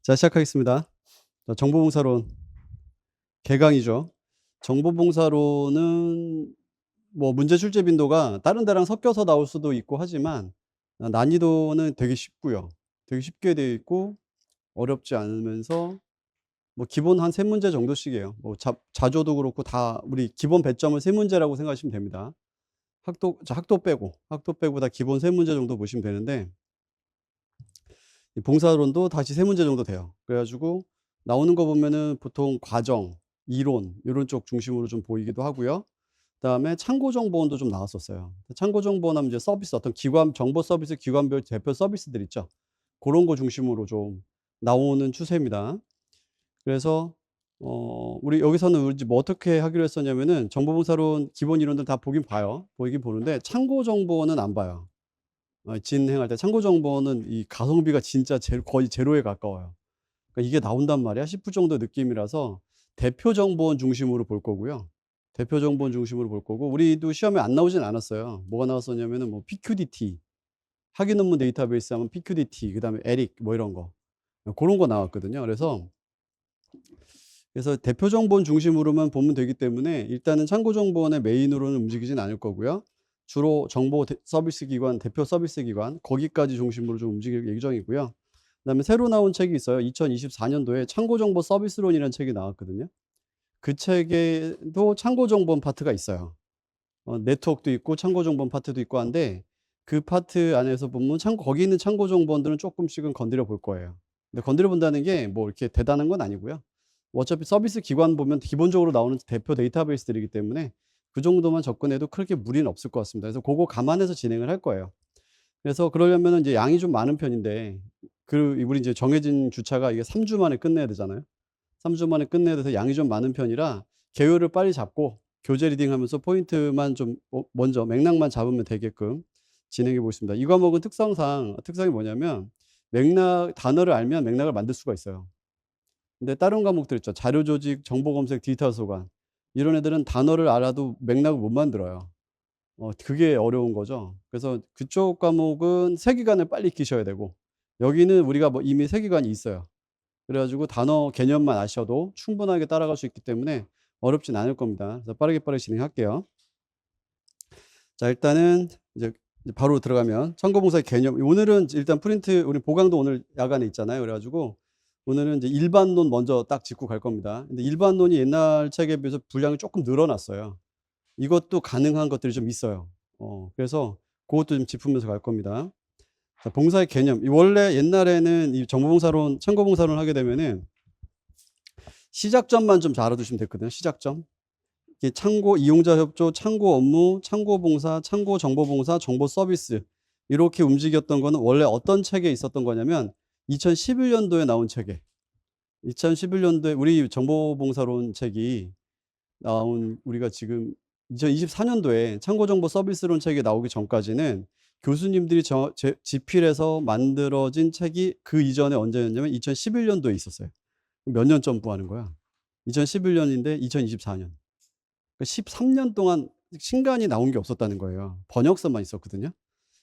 자, 시작하겠습니다. 자, 정보봉사론 개강이죠. 정보봉사론은 뭐 문제 출제 빈도가 다른 데랑 섞여서 나올 수도 있고 하지만 난이도는 되게 쉽고요. 되게 쉽게 되어 있고 어렵지 않으면서 뭐 기본 한 3 문제 정도씩이에요. 뭐 자조도 그렇고 다 우리 기본 배점을 3 문제라고 생각하시면 됩니다. 학도 빼고 다 기본 3 문제 정도 보시면 되는데, 이 봉사론도 다시 3 문제 정도 돼요. 그래 가지고 나오는 거 보면은 보통 과정, 이론 요런 쪽 중심으로 좀 보이기도 하고요. 그다음에 참고 정보원도 좀 나왔었어요. 참고 정보원 하면 이제 서비스, 어떤 기관 정보 서비스 기관별 대표 서비스들 있죠. 고런 거 중심으로 좀 나오는 추세입니다. 그래서 우리 여기서는 우리 뭐 어떻게 하기로 했었냐면은 정보봉사론 기본 이론들 다 보긴 봐요. 보이긴 보는데 참고 정보원은 안 봐요. 진행할 때 참고 정보는 이 가성비가 진짜 거의 제로에 가까워요. 그러니까 '이게 나온단 말이야?' 싶을 정도 느낌이라서 대표 정보원 중심으로 볼 거고요. 대표 정보원 중심으로 볼 거고, 우리도 시험에 안 나오진 않았어요. 뭐가 나왔었냐면은 뭐 PQDT, 학위 논문 데이터베이스 하면 PQDT, 그다음에 에릭 뭐 이런 거. 고런 거 나왔거든요. 그래서 대표 정보원 중심으로만 보면 되기 때문에 일단은 참고 정보원의 메인으로는 움직이진 않을 거고요. 주로 정보 서비스 기관, 대표 서비스 기관 거기까지 중심으로 좀 움직일 예정이고요. 그다음에 새로 나온 책이 있어요. 2024 년도에 참고 정보 서비스론이라는 책이 나왔거든요. 그 책에도 참고 정보원 파트가 있어요. 네트워크도 있고 참고 정보원 파트도 있고 한데, 그 파트 안에서 보면 거기 있는 참고 정보원들은 쪼끔씩은 건드려 볼 거예요. 근데 건드려 본다는 게 뭐 이렇게 대단한 건 아니고요. 어차피 서비스 기관 보면 기본적으로 나오는 대표 데이터베이스들이기 때문에 그 정도만 접근해도 크게 무리는 없을 것 같습니다. 그래서 고거 감안해서 진행을 할 거예요. 그래서 그러려면은 이제 양이 좀 많은 편인데, 우리 이제 정해진 주차가 이게 3주 만에 끝내야 되잖아요. 3주 만에 끝내야 돼서 양이 좀 많은 편이라 계율을 빨리 잡고 교재 리딩하면서 포인트만 좀 먼저 맥락만 잡으면 되게끔 진행해 보겠습니다. 이 과목은 특성이 뭐냐면, 단어를 알면 맥락을 만들 수가 있어요. 근데 다른 과목들 있죠. 자료 조직, 정보 검색, 디지털 소관, 이런 애들은 단어를 알아도 맥락을 못 만들어요. 그게 어려운 거죠. 그래서 그쪽 과목은 세기관을 빨리 익히셔야 되고, 여기는 우리가 뭐 이미 세기관이 있어요. 그래 가지고 단어 개념만 아셔도 충분하게 따라갈 수 있기 때문에 어렵진 않을 겁니다. 그래서 빠르게 진행할게요. 자, 일단은 이제 바로 들어가면 참고봉사의 개념. 오늘은 일단 우리 보강도 오늘 야간에 있잖아요. 그래 가지고 오늘은 이제 일반론 먼저 딱 짚고 갈 겁니다. 근데 일반론이 옛날 책에 비해서 분량이 쪼끔 늘어났어요. 이것도 가능한 것들이 좀 있어요. 그래서 고것도 좀 짚으면서 갈 겁니다. 자, 봉사의 개념. 원래 옛날에는 이 정보봉사론, 참고봉사론을 하게 되면은 시작점만 좀 잘 알아두시면 됐거든요, 시작점. 이게 참고 이용자 협조, 참고 업무, 참고 봉사, 참고 정보 봉사, 정보 서비스, 이렇게 움직였던 거는 원래 어떤 책에 있었던 거냐면 2011 년도에 나온 책에, 2011 년도에 우리 정보봉사론 책이 나온, 우리가 지금 2024 년도에 참고정보 서비스론 책이 나오기 전까지는 교수님들이 집필해서 만들어진 책이 그 이전에 언제였냐면 2011 년도에 있었어요. 몇 년 점프 하는 거야. 2011 년인데 2024 년. 그 13년 동안 신간이 나온 게 없었다는 거예요. 번역서만 있었거든요.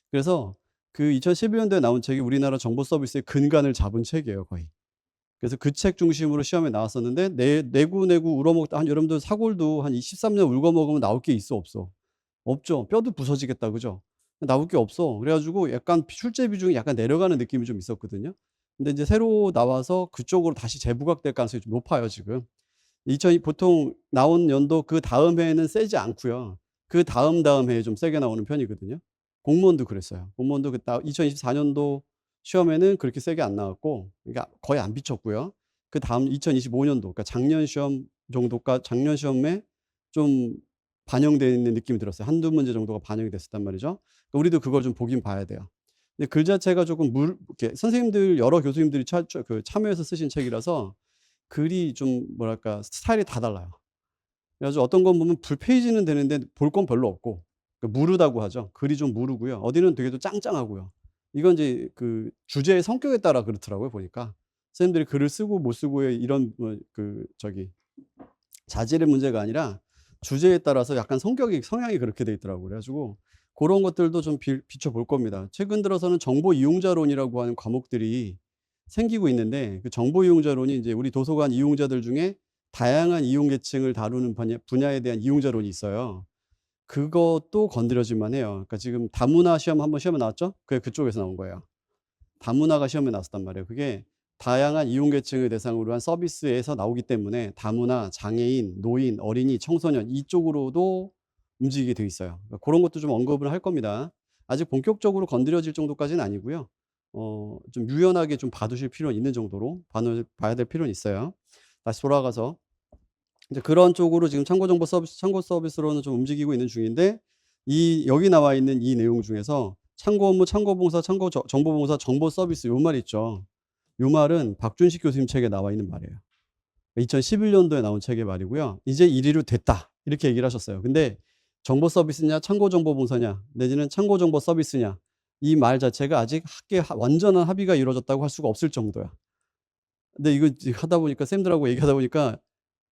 그래서 그 2011 년도에 나온 책이 우리나라 정보 서비스의 근간을 잡은 책이에요, 거의. 그래서 그 책 중심으로 시험에 나왔었는데, 내구 울어먹다 한 여러분들 사골도 한 13년 울고 먹으면 나올 게 있어 없어? 없죠. 뼈도 부서지겠다, 그죠? 나올 게 없어. 그래 가지고 약간 출제 비중이 약간 내려가는 느낌이 좀 있었거든요. 근데 인제 새로 나와서 그쪽으로 다시 재부각될 가능성이 좀 높아요, 지금. 보통 나온 연도 그다음 해에는 세지 않고요. 그다음 해에 좀 세게 나오는 편이거든요. 공무원도 그랬어요. 공무원도 2024 년도 시험에는 그렇게 세게 안 나왔고, 그러니까 거의 안 비쳤고요. 그다음 2025 년도, 그러니까 작년 시험에 좀 반영되어 있는 느낌이 들었어요. 한두 문제 정도가 반영이 됐었단 말이죠. 그러니까 우리도 그걸 좀 보긴 봐야 돼요. 근데 글 자체가 조금 이렇게 선생님들, 여러 교수님들이 참여해서 쓰신 책이라서 글이 좀 뭐랄까 스타일이 다 달라요. 그래 가지고 어떤 건 보면 풀페이지는 되는데 볼 건 별로 없고, 무르다고 하죠. 글이 좀 무르고요. 어디는 되게 또 짱짱하고요. 이건 이제 그 주제의 성격에 따라 그렇더라고요, 보니까. 선생님들이 글을 쓰고 못 쓰고의 이런 자질의 문제가 아니라 주제에 따라서 약간 성향이 그렇게 돼 있더라고요. 그래 가지고 고런 것들도 좀 비춰 볼 겁니다. 최근 들어서는 정보 이용자론이라고 하는 과목들이 생기고 있는데 그 정보 이용자론이 이제 우리 도서관 이용자들 중에 다양한 이용 계층을 다루는 분야에 대한 이용자론이 있어요. 그것도 건드려질만 해요. 그러니까 지금 다문화 시험 한번 시험에 나왔죠? 그게 그쪽에서 나온 거예요. 다문화가 시험에 나왔단 말이에요. 그게 다양한 이용 계층을 대상으로 한 서비스에서 나오기 때문에 다문화, 장애인, 노인, 어린이, 청소년 이쪽으로도 움직이게 돼 있어요. 그러니까 그런 것도 좀 언급을 할 겁니다. 아직 본격적으로 건드려질 정도까지는 아니고요. 좀 유연하게 좀 봐두실 필요는 있는 정도로 봐야 될 필요는 있어요. 다시 돌아가서 이제 그런 쪽으로 지금 참고 서비스로는 좀 움직이고 있는 중인데 여기 나와 있는 이 내용 중에서 참고 업무, 참고 봉사, 정보 봉사, 정보 서비스 요 말 있죠. 요 말은 박준식 교수님 책에 나와 있는 말이에요. 2011년도에 나온 책의 말이고요. 이제 1위로 됐다. 이렇게 얘기를 하셨어요. 근데 정보 서비스냐, 참고 정보 봉사냐, 내지는 참고 정보 서비스냐, 이 말 자체가 아직 완전한 합의가 이루어졌다고 할 수가 없을 정도야. 근데 이거 하다 보니까 쌤들하고 얘기하다 보니까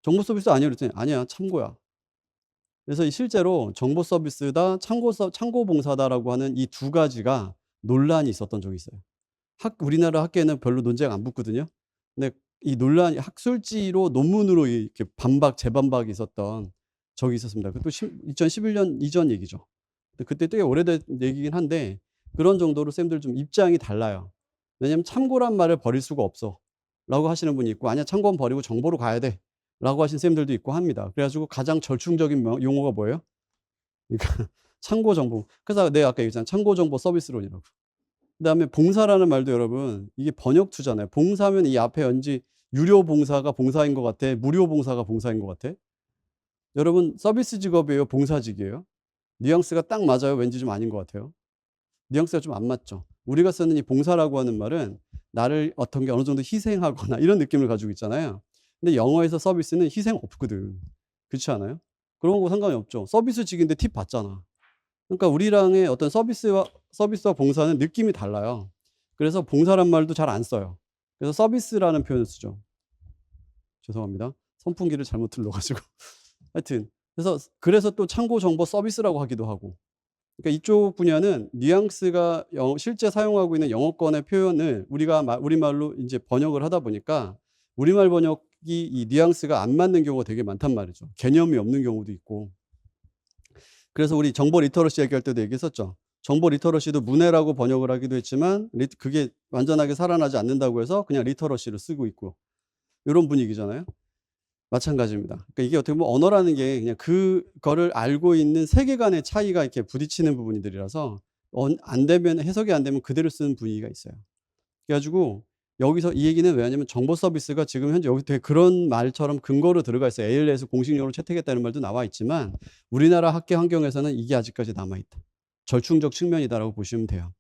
정보 서비스 아니야 그랬더니 아니야 참고야. 그래서 실제로 정보 서비스다 참고 봉사다라고 하는 이 두 가지가 논란이 있었던 적이 있어요. 우리나라 학계에는 별로 논쟁 안 붙거든요. 근데 이 논란이 학술지로 논문으로 이렇게 재반박이 있었던 적이 있었습니다. 그것도 2011년 이전 얘기죠. 근데 그때 꽤 오래된 얘기긴 한데 그런 정도로 쌤들 좀 입장이 달라요. 왜냐면 참고란 말을 버릴 수가 없어. 라고 하시는 분이 있고 아니야 참고는 버리고 정보로 가야 돼. 라고 하신 쌤들도 있고 합니다. 그래 가지고 가장 절충적인 용어가 뭐예요? 그러니까 참고 정보. 그래서 내가 아까 얘기했잖아요. 참고 정보 서비스론이라고. 그다음에 봉사라는 말도 여러분 이게 번역 투잖아요. 봉사면 이 앞에 왠지 유료 봉사가 봉사인 것 같아. 무료 봉사가 봉사인 것 같아. 여러분 서비스 직업이에요? 봉사직이에요? 뉘앙스가 딱 맞아요? 왠지 좀 아닌 것 같아요. 뉘앙스가 좀 안 맞죠. 우리가 쓰는 이 봉사라고 하는 말은 나를 어떤 게 어느 정도 희생하거나 이런 느낌을 가지고 있잖아요. 근데 영어에서 서비스는 희생 없거든. 그렇지 않아요? 그런 거 상관이 없죠. 서비스직인데 팁 받잖아. 그러니까 우리랑의 어떤 서비스와 봉사는 느낌이 달라요. 그래서 봉사란 말도 잘 안 써요. 그래서 서비스라는 표현을 쓰죠. 죄송합니다. 선풍기를 잘못 틀어 가지고. 하여튼 그래서 또 참고 정보 서비스라고 하기도 하고. 그러니까 이쪽 분야는 뉘앙스가 실제 사용하고 있는 영어권의 표현을 우리말로 이제 번역을 하다 보니까 우리말 번역이 이 뉘앙스가 안 맞는 경우가 되게 많단 말이죠. 개념이 없는 경우도 있고. 그래서 우리 정보 리터러시 얘기할 때도 얘기했었죠. 정보 리터러시도 문해라고 번역을 하기도 했지만 그게 완전하게 살아나지 않는다고 해서 그냥 리터러시를 쓰고 있고 이런 분위기잖아요. 마찬가지입니다. 그러니까 이게 어떻게 보면 언어라는 게 그냥 그거를 알고 있는 세계관의 차이가 이렇게 부딪히는 부분들이라서 해석이 안 되면 그대로 쓰는 분위기가 있어요. 그래가지고 여기서 이 얘기는 왜 하냐면 정보 서비스가 지금 현재 여기 되게 그런 말처럼 근거로 들어가 있어요. AL에서 공식용어로 채택했다는 말도 나와 있지만 우리나라 학계 환경에서는 이게 아직까지 남아있다. 절충적 측면이다라고 보시면 돼요.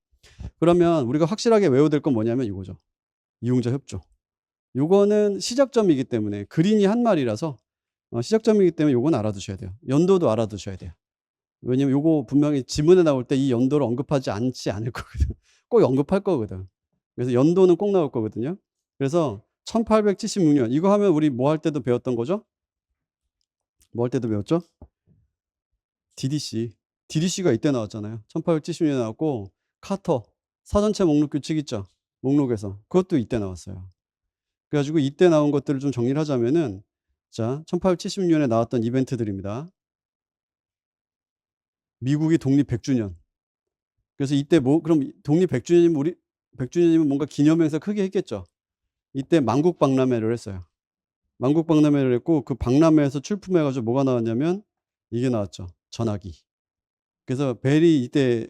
그러면 우리가 확실하게 외워야 될 건 뭐냐면 이거죠. 이용자 협조. 요거는 시작점이기 때문에 그린이 한 말이라서 시작점이기 때문에 요건 알아두셔야 돼요. 연도도 알아두셔야 돼요. 왜냐면 요거 분명히 지문에 나올 때 이 연도를 언급하지 않지 않을 거거든. 꼭 언급할 거거든. 그래서 연도는 꼭 나올 거거든요. 그래서 1876년 이거 하면 우리 뭐 할 때도 배웠던 거죠? 뭐 할 때도 배웠죠? DDC. DDC가 이때 나왔잖아요. 1870년에 나왔고 카터 사전체 목록 규칙 있죠? 목록에서. 그것도 이때 나왔어요. 그래 가지고 이때 나온 것들을 좀 정리를 하자면은 자, 1870년에 나왔던 이벤트들입니다. 미국이 독립 100주년. 그래서 이때 그럼 독립 100주년이면 뭔가 기념행사 크게 했겠죠. 이때 만국 박람회를 했어요. 만국 박람회를 했고 그 박람회에서 출품해 가지고 뭐가 나왔냐면 이게 나왔죠. 전화기. 그래서 벨이 이때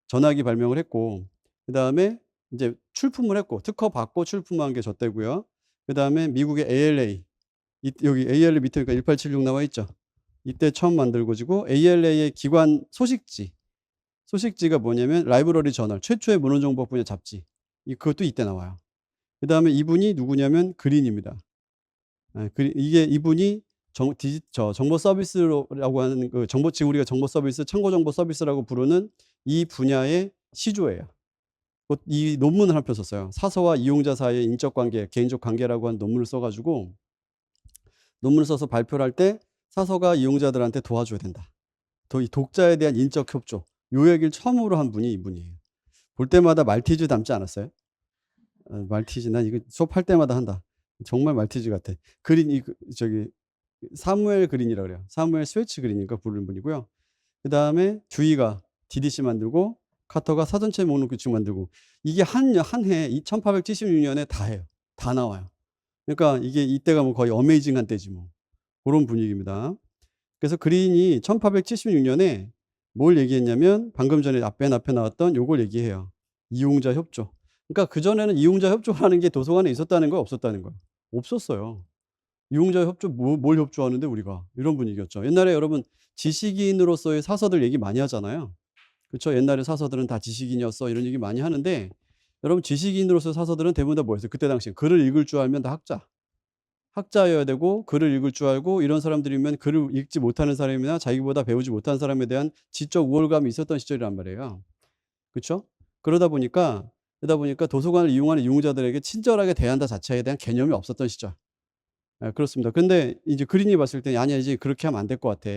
전화기 발명을 했고 그다음에 이제 출품을 했고 특허 받고 출품한 게 저때고요. 그다음에 미국의 ALA 여기 ALA 밑에 보니까 1876 나와 있죠. 이때 처음 만들고지고 ALA의 기관 소식지가 뭐냐면 라이브러리 저널 최초의 문헌정보 분야 잡지. 그것도 이때 나와요. 그다음에 이분이 누구냐면 그린입니다. 이분이 정보 서비스라고 하는 지금 우리가 정보 서비스, 참고 정보 서비스라고 부르는 이 분야의 시조예요. 이 논문을 한 편 썼어요. 사서와 이용자 사이의 인적 관계, 개인적 관계라고 하는 논문을 써가지고 논문을 써서 발표를 할 때 사서가 이용자들한테 도와줘야 된다. 이 독자에 대한 인적 협조. 요 얘기를 처음으로 한 분이 이분이에요. 볼 때마다 말티즈 닮지 않았어요? 말티즈. 난 이거 수업할 때마다 한다. 정말 말티즈 같아. 그린 저기 사무엘 그린이라고 그래요. 사무엘 스웨치 그린인가 부르는 분이고요. 그다음에 듀이가 DDC 만들고 카터가 사전체 목록 규칙 만들고 이게 한 해 1876년에 다 해요. 다 나와요. 그러니까 이게 이때가 뭐 거의 어메이징한 때지 뭐. 그런 분위기입니다. 그래서 그린이 1876년에 뭘 얘기했냐면 방금 전에 앞에 나왔던 요걸 얘기해요. 이용자 협조. 그러니까 그전에는 이용자 협조라는 게 도서관에 있었다는 거야, 없었다는 거야? 없었어요. 이용자 협조 뭘 협조하는데 우리가 이런 분위기였죠. 옛날에 여러분 지식인으로서의 사서들 얘기 많이 하잖아요. 그렇죠? 옛날에 사서들은 다 지식인이었어 이런 얘기 많이 하는데 여러분 지식인으로서의 사서들은 대부분 다 뭐였어요? 그때 당시 글을 읽을 줄 알면 다 학자여야 되고 글을 읽을 줄 알고 이런 사람들이면 글을 읽지 못하는 사람이나 자기보다 배우지 못한 사람에 대한 지적 우월감이 있었던 시절이란 말이에요. 그렇죠? 그러다 보니까 도서관을 이용하는 이용자들에게 친절하게 대한다 자체에 대한 개념이 없었던 시절. 예, 그렇습니다. 근데 이제 그린이 봤을 때 아니야 이제 그렇게 하면 안 될 것 같아.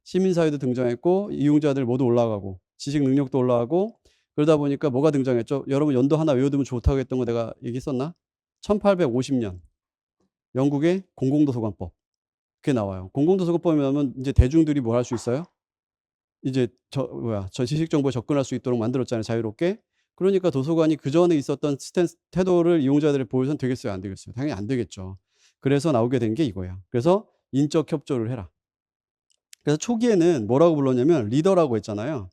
시민사회도 등장했고 이용자들 모두 올라가고 지식 능력도 올라가고 그러다 보니까 뭐가 등장했죠? 여러분 연도 하나 외워두면 좋다고 했던 거 내가 얘기했었나? 1850년 영국의 공공도서관법. 그게 나와요. 공공도서관법이면 이제 대중들이 뭘 할 수 있어요? 이제 저 지식 정보에 접근할 수 있도록 만들었잖아요, 자유롭게. 그러니까 도서관이 그전에 있었던 태도를 이용자들에 보여서는 되겠어요, 안 되겠어요? 당연히 안 되겠죠. 그래서 나오게 된 게 이거예요. 그래서 인적 협조를 해라. 그래서 초기에는 뭐라고 불렀냐면 리더라고 했잖아요.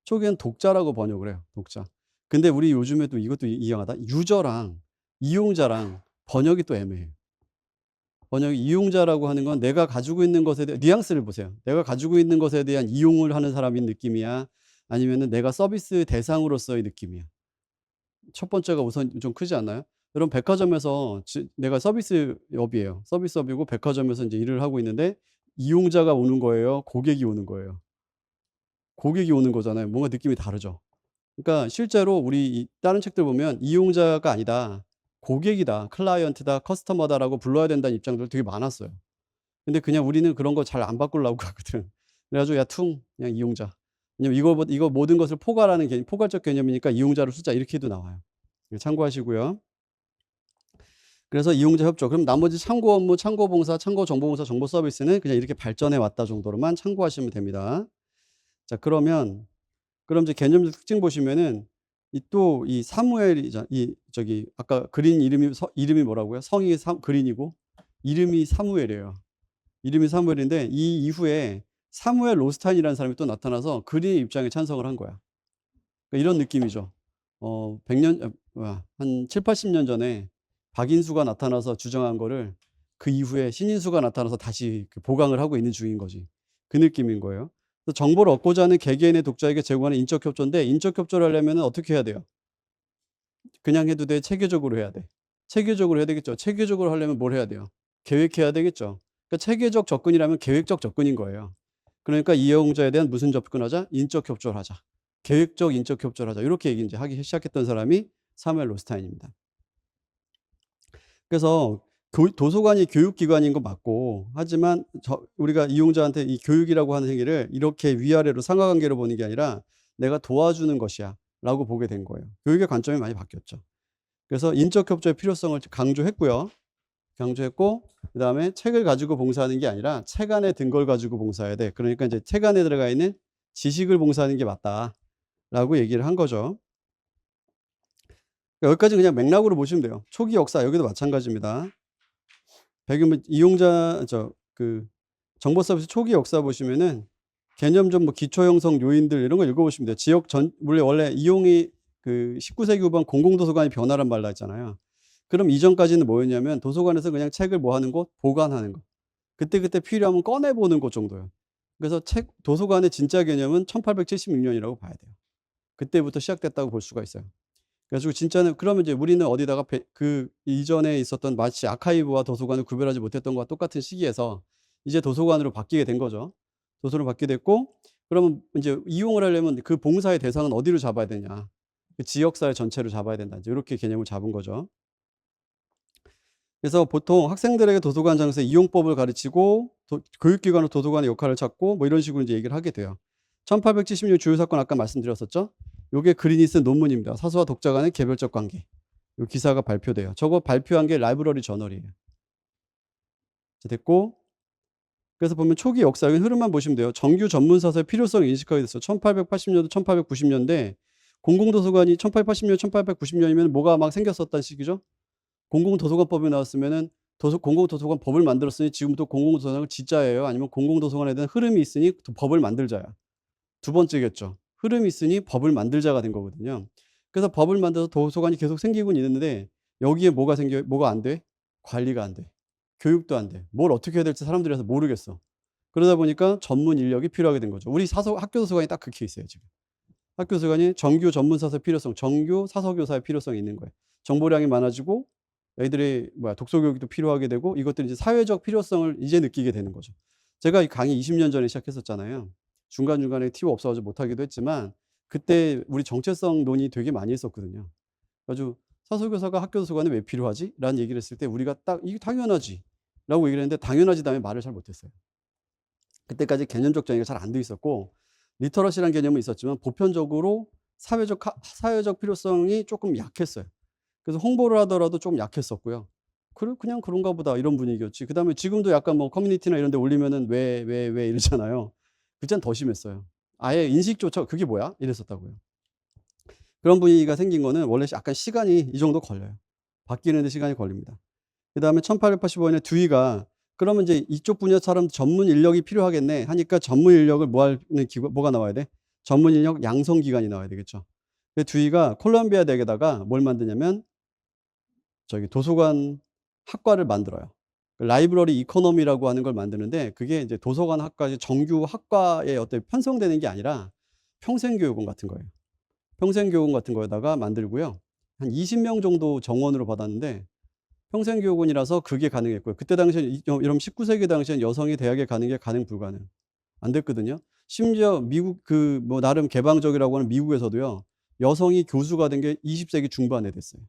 초기에는 독자라고 번역을 해요, 독자. 근데 우리 요즘에 또 이것도 이상하다. 유저랑 이용자랑 번역이 또 애매해요. 번역이 이용자라고 하는 건 내가 가지고 있는 것에 대한 뉘앙스를 보세요. 내가 가지고 있는 것에 대한 이용을 하는 사람인 느낌이야? 아니면은 내가 서비스 대상으로서의 느낌이야? 첫 번째가 우선 좀 크지 않나요? 여러분 백화점에서 내가 서비스업이에요. 서비스업이고 백화점에서 이제 일을 하고 있는데 이용자가 오는 거예요? 고객이 오는 거예요? 고객이 오는 거잖아요. 뭔가 느낌이 다르죠. 그러니까 실제로 우리 다른 책들 보면 이용자가 아니다. 고객이다. 클라이언트다. 커스터머다라고 불러야 된다는 입장들 되게 많았어요. 근데 그냥 우리는 그런 거 잘 안 바꾸려고 하거든. 그래 가지고 야 그냥 이용자. 왜냐면 이거 모든 것을 포괄하는 개념, 포괄적 개념이니까 이용자를 쓰자 이렇게도 나와요. 참고하시고요. 그래서 이용자 협조. 그럼 나머지 참고 업무, 참고 봉사, 참고 정보 봉사, 정보 서비스는 그냥 이렇게 발전해 왔다 정도로만 참고하시면 됩니다. 자, 그럼 이제 개념적 특징 보시면은 이 사무엘이 아까 그린 이름이 뭐라고요? 성이 그린이고 이름이 사무엘이에요. 이름이 사무엘인데 이 이후에 사무엘 로스타인이라는 사람이 또 나타나서 그린의 입장에 찬성을 한 거야. 그러니까 이런 느낌이죠. 100년 한 7-80년 전에 박인수가 나타나서 주장한 거를 그 이후에 신인수가 나타나서 다시 보강을 하고 있는 중인 거지. 그 느낌인 거예요. 그래서 정보를 얻고자 하는 개개인의 독자에게 제공하는 인적 협조인데 인적 협조를 하려면 어떻게 해야 돼요? 그냥 해도 돼? 체계적으로 해야 돼? 체계적으로 해야 되겠죠. 체계적으로 하려면 뭘 해야 돼요? 계획해야 되겠죠. 그러니까 체계적 접근이라면 계획적 접근인 거예요. 그러니까 이용자에 대한 무슨 접근하자? 인적 협조를 하자. 계획적 인적 협조를 하자. 이렇게 얘기 이제 하기 시작했던 사람이 사무엘 로스타인입니다. 그래서 도서관이 교육기관인 건 맞고 하지만 우리가 이용자한테 이 교육이라고 하는 행위를 이렇게 위아래로 상하관계로 보는 게 아니라 내가 도와주는 것이야 라고 보게 된 거예요. 교육의 관점이 많이 바뀌었죠. 그래서 인적 협조의 필요성을 강조했고요. 그 다음에 책을 가지고 봉사하는 게 아니라 책 안에 든 걸 가지고 봉사해야 돼. 그러니까 이제 책 안에 들어가 있는 지식을 봉사하는 게 맞다라고 얘기를 한 거죠. 여기까지 그냥 맥락으로 보시면 돼요. 초기 역사 여기도 마찬가지입니다. 배경 이용자 정보 서비스 초기 역사 보시면은 개념적 뭐 기초 형성 요인들 이런 거 읽어보시면 돼요. 원래 이용이 19세기 후반 공공도서관의 변화란 말로 했잖아요. 그럼 이전까지는 뭐였냐면 도서관에서 그냥 책을 뭐 하는 곳? 보관하는 것. 그때 필요하면 꺼내보는 것 정도예요. 그래서 도서관의 진짜 개념은 1876년이라고 봐야 돼요. 그때부터 시작됐다고 볼 수가 있어요. 그래가지고 진짜는 그러면 이제 우리는 어디다가 그 이전에 있었던 마치 아카이브와 도서관을 구별하지 못했던 것과 똑같은 시기에서 이제 도서관으로 바뀌게 된 거죠. 도서로 바뀌게 됐고 그러면 이제 이용을 하려면 그 봉사의 대상은 어디로 잡아야 되냐? 그 지역사회 전체로 잡아야 된다. 이제 이렇게 개념을 잡은 거죠. 그래서 보통 학생들에게 도서관 장소의 이용법을 가르치고 교육기관으로 도서관의 역할을 찾고 뭐 이런 식으로 이제 얘기를 하게 돼요. 1876 주요 사건 아까 말씀드렸었죠. 요게 그린이 쓴 논문입니다. 사서와 독자 간의 개별적 관계. 이 기사가 발표돼요. 저거 발표한 게 라이브러리 저널이에요. 자, 됐고. 그래서 보면 초기 역사적인 흐름만 보시면 돼요. 정규 전문사서의 필요성이 인식하게 됐어요. 1880년도, 1890년대 공공도서관이 1880년, 1890년이면 뭐가 막 생겼었다는 시기죠. 공공도서관법이 나왔으면은 공공도서관 법을 만들었으니 지금부터 공공도서관을 짓자예요. 아니면 공공도서관에 대한 흐름이 있으니 또 법을 만들자야. 두 번째겠죠. 흐름이 있으니 법을 만들자가 된 거거든요. 그래서 법을 만들어서 도서관이 계속 생기곤 있는데 여기에 뭐가 생겨요? 뭐가 안 돼? 관리가 안 돼. 교육도 안 돼. 뭘 어떻게 해야 될지 사람들이 모르겠어. 그러다 보니까 전문 인력이 필요하게 된 거죠. 우리 학교 도서관이 딱 그 케이스예요, 지금. 학교 도서관이 정규 전문 사서 필요성, 정규 사서 교사의 필요성이 있는 거예요. 정보량이 많아지고 애들이 독서 교육도 필요하게 되고 이것들이 이제 사회적 필요성을 이제 느끼게 되는 거죠. 제가 이 강의 20년 전에 시작했었잖아요. 중간중간에 팁 없어가지고 못하기도 했지만 그때 우리 정체성 논의 되게 많이 했었거든요. 아주 사서교사가 학교 도서관에 왜 필요하지? 라는 얘기를 했을 때 우리가 딱 이게 당연하지 라고 얘기를 했는데 당연하지 다음에 말을 잘 못했어요. 그때까지 개념적 정의가 잘 안 돼 있었고 리터러시라는 개념은 있었지만 보편적으로 사회적 필요성이 조금 약했어요. 그래서 홍보를 하더라도 좀 약했었고요. 그냥 그런가 보다 이런 분위기였지. 그다음에 지금도 약간 뭐 커뮤니티나 이런 데 올리면은 왜 이러잖아요. 그땐 더 심했어요. 아예 인식조차 그게 뭐야? 이랬었다고요. 그런 분위기가 생긴 거는 원래 약간 시간이 이 정도 걸려요. 바뀌는 데 시간이 걸립니다. 그다음에 1885년에 듀이가 그러면 이제 이쪽 분야처럼 전문 인력이 필요하겠네 하니까 전문 인력을 뭐가 나와야 돼? 전문 인력 양성 기관이 나와야 되겠죠. 듀이가 콜롬비아 대학에다가 뭘 만드냐면 도서관 학과를 만들어요. 라이브러리 이코노미라고 하는 걸 만드는데 그게 이제 도서관 학과의 정규 학과에 어떤 편성되는 게 아니라 평생교육원 같은 거예요. 평생교육원 같은 거에다가 만들고요. 한 20명 정도 정원으로 받았는데 평생교육원이라서 그게 가능했고요. 그때 당시에 여러분 19세기 당시엔 여성이 대학에 가는 게 가능 불가능. 안 됐거든요. 심지어 미국 나름 개방적이라고 하는 미국에서도요. 여성이 교수가 된 게 20세기 중반에 됐어요.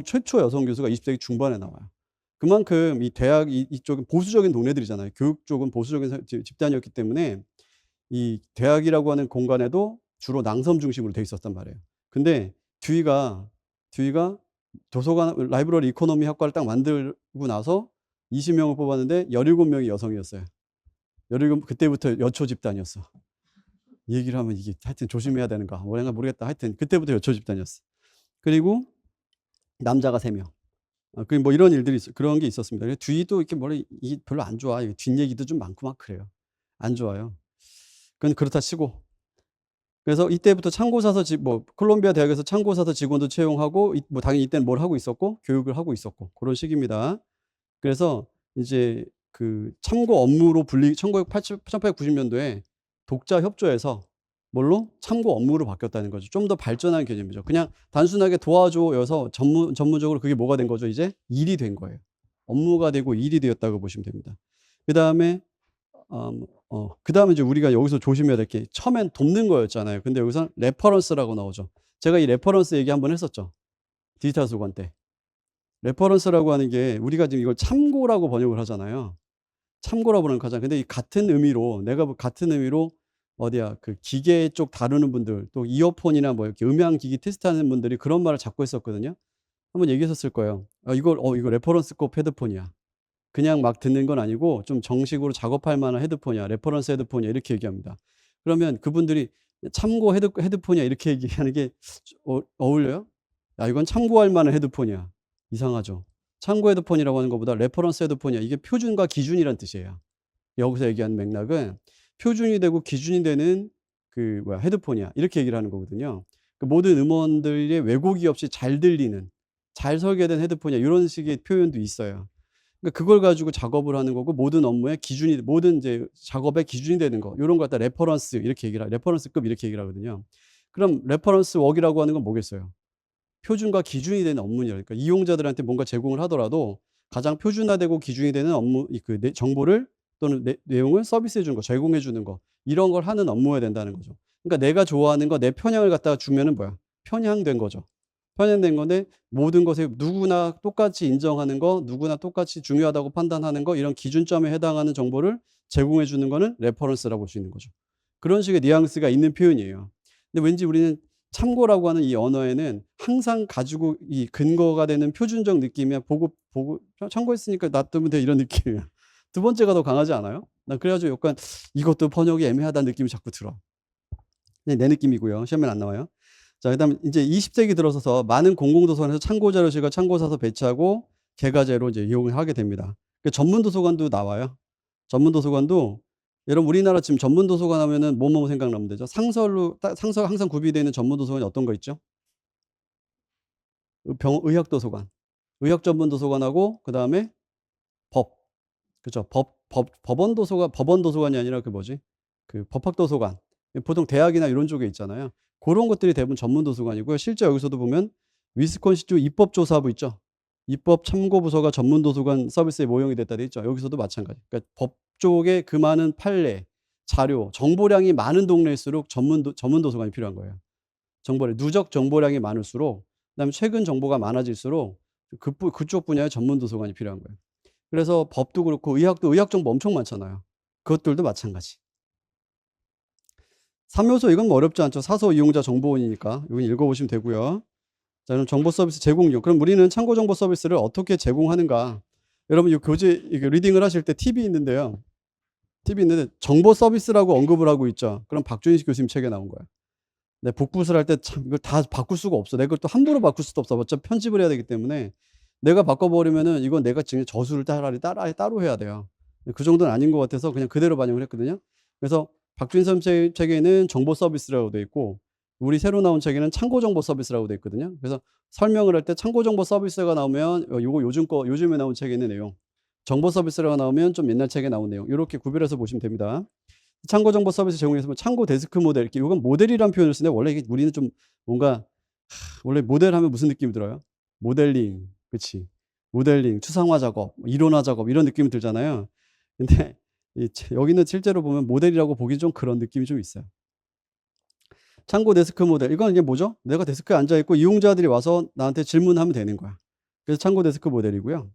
최초 여성 교수가 20세기 중반에 나와요. 그만큼 이 대학 이쪽은 보수적인 동네들이잖아요. 교육 쪽은 보수적인 집단이었기 때문에 이 대학이라고 하는 공간에도 주로 낭섬 중심으로 돼 있었단 말이에요. 근데 듀이가 도서관 라이브러리 이코노미 학과를 딱 만들고 나서 20명을 뽑았는데 17명이 여성이었어요. 그때부터 여초 집단이었어. 이 얘기를 하면 이게 하여튼 조심해야 되는가 뭐인가 모르겠다. 하여튼 그때부터 여초 집단이었어. 그리고 남자가 3명. 뭐 이런 일들이 그런 게 있었습니다. 듀이도 이렇게 이게 별로 안 좋아. 뒷얘기도 좀 많고 막 그래요. 안 좋아요. 그건 그렇다 치고. 그래서 이때부터 참고사서 콜롬비아 대학에서 참고사서 직원도 채용하고 당연히 이때는 뭘 하고 있었고 교육을 하고 있었고 그런 시기입니다. 그래서 이제 그 참고 업무로 1890년도에 독자 협조해서 뭘로? 참고 업무로 바뀌었다는 거죠. 좀 더 발전한 개념이죠. 그냥 단순하게 도와줘여서 전문적으로 그게 뭐가 된 거죠? 이제 일이 된 거예요. 업무가 되고 일이 되었다고 보시면 됩니다. 그다음에 그다음에 이제 우리가 여기서 조심해야 될 게 처음엔 돕는 거였잖아요. 근데 여기서 레퍼런스라고 나오죠. 제가 이 레퍼런스 얘기 한번 했었죠. 디지털 도서관 때. 레퍼런스라고 하는 게 우리가 지금 이걸 참고라고 번역을 하잖아요. 참고라고 번역하잖아요. 근데 이 같은 의미로 같은 의미로 그 기계 쪽 다루는 분들 또 이어폰이나 이렇게 음향기기 테스트하는 분들이 그런 말을 자꾸 했었거든요. 한번 얘기했었을 거예요. 이거 레퍼런스급 헤드폰이야. 그냥 막 듣는 건 아니고 좀 정식으로 작업할 만한 헤드폰이야. 레퍼런스 헤드폰이야. 이렇게 얘기합니다. 그러면 그분들이 참고 헤드폰이야. 이렇게 얘기하는 게 어울려요? 야, 이건 참고할 만한 헤드폰이야. 이상하죠. 참고 헤드폰이라고 하는 것보다 레퍼런스 헤드폰이야. 이게 표준과 기준이란 뜻이에요. 여기서 얘기하는 맥락은 표준이 되고 기준이 되는 헤드폰이야. 이렇게 얘기를 하는 거거든요. 모든 음원들의 왜곡이 없이 잘 들리는, 잘 설계된 헤드폰이야. 이런 식의 표현도 있어요. 그러니까 그걸 가지고 작업을 하는 거고 모든 업무의 기준이 모든 이제 작업의 기준이 되는 거. 이런 걸 갖다 레퍼런스급 이렇게 얘기를 하거든요. 그럼 레퍼런스 웍이라고 하는 건 뭐겠어요? 표준과 기준이 되는 업무냐. 그러니까 이용자들한테 뭔가 제공을 하더라도 가장 표준화되고 기준이 되는 업무 정보를 또는 내용을 서비스해 주는 거, 제공해 주는 거. 이런 걸 하는 업무여야 된다는 거죠. 그러니까 내가 좋아하는 거 내 편향을 갖다가 주면은 뭐야? 편향된 거죠. 편향된 건데 모든 것에 누구나 똑같이 인정하는 거, 누구나 똑같이 중요하다고 판단하는 거 이런 기준점에 해당하는 정보를 제공해 주는 거는 레퍼런스라고 볼 수 있는 거죠. 그런 식의 뉘앙스가 있는 표현이에요. 근데 왠지 우리는 참고라고 하는 이 언어에는 항상 가지고 이 근거가 되는 표준적 느낌이야. 보고 참고했으니까 놔두면 돼 이런 느낌이야. 두 번째가 더 강하지 않아요? 난 그래 가지고 약간 이것도 번역이 애매하다는 느낌이 자꾸 들어. 그냥 내 느낌이고요. 시험에는 안 나와요. 자, 그다음에 이제 20세기 들어서서 많은 공공도서관에서 참고자료실과 참고사서 배치하고 개과제로 이제 이용을 하게 됩니다. 그 전문도서관도 나와요. 전문도서관도 여러분 우리나라 지금 전문도서관 하면은 뭐뭐 생각나면 되죠? 상설 항상 구비되어 있는 전문도서관이 어떤 거 있죠? 의학도서관, 의학전문도서관하고 그다음에 법, 그죠? 법원도서관이 아니라 그 뭐지? 그 법학도서관. 보통 대학이나 이런 쪽에 있잖아요. 그런 것들이 대부분 전문도서관이고요. 실제 여기서도 보면 위스콘신주 입법조사부 있죠? 입법참고부서가 전문도서관 서비스에 모형이 됐다 돼 있죠? 여기서도 마찬가지. 그러니까 법 쪽에 그 많은 판례, 자료, 정보량이 많은 동네일수록 전문도서관이 필요한 거예요. 누적 정보량이 많을수록, 그다음에 최근 정보가 많아질수록 그쪽 분야의 전문도서관이 필요한 거예요. 그래서 법도 그렇고 의학도 의학 정보 엄청 많잖아요. 그것들도 마찬가지. 3요소 이건 뭐 어렵지 않죠. 사서 이용자 정보원이니까 이건 읽어보시면 되고요. 자, 그럼 정보 서비스 제공료. 그럼 우리는 참고 정보 서비스를 어떻게 제공하는가? 여러분 이 교재 이게 리딩을 하실 때 팁이 있는데요. 팁이 있는데 정보 서비스라고 언급을 하고 있죠. 그럼 박준식 교수님 책에 나온 거예요. 네, 복붙을 할 때 참 이걸 다 바꿀 수가 없어. 내가 그걸 또 함부로 바꿀 수도 없어. 어차피 편집을 해야 되기 때문에 내가 바꿔버리면은 이건 내가 지금 저수를 따로 해야 돼요. 그 정도는 아닌 것 같아서 그냥 그대로 반영을 했거든요. 그래서 박준선 책에는 정보 서비스라고 돼 있고 우리 새로 나온 책에는 참고 정보 서비스라고 돼 있거든요. 그래서 설명을 할 때 참고 정보 서비스가 나오면 요거 요즘에 나온 책에 있는 내용. 정보 서비스라고 나오면 좀 옛날 책에 나온 내용. 이렇게 구별해서 보시면 됩니다. 참고 정보 서비스 제공해서 참고 데스크 모델 이렇게 이건 모델이라는 표현을 쓰는데 원래 이게 우리는 좀 뭔가 원래 모델 하면 무슨 느낌이 들어요? 모델링. 그치. 모델링, 추상화 작업, 이론화 작업 이런 느낌이 들잖아요. 근데 여기는 실제로 보면 모델이라고 보기 좀 그런 느낌이 좀 있어요. 참고 데스크 모델. 이건 이게 뭐죠? 내가 데스크에 앉아 있고 이용자들이 와서 나한테 질문하면 되는 거야. 그래서 참고 데스크 모델이고요.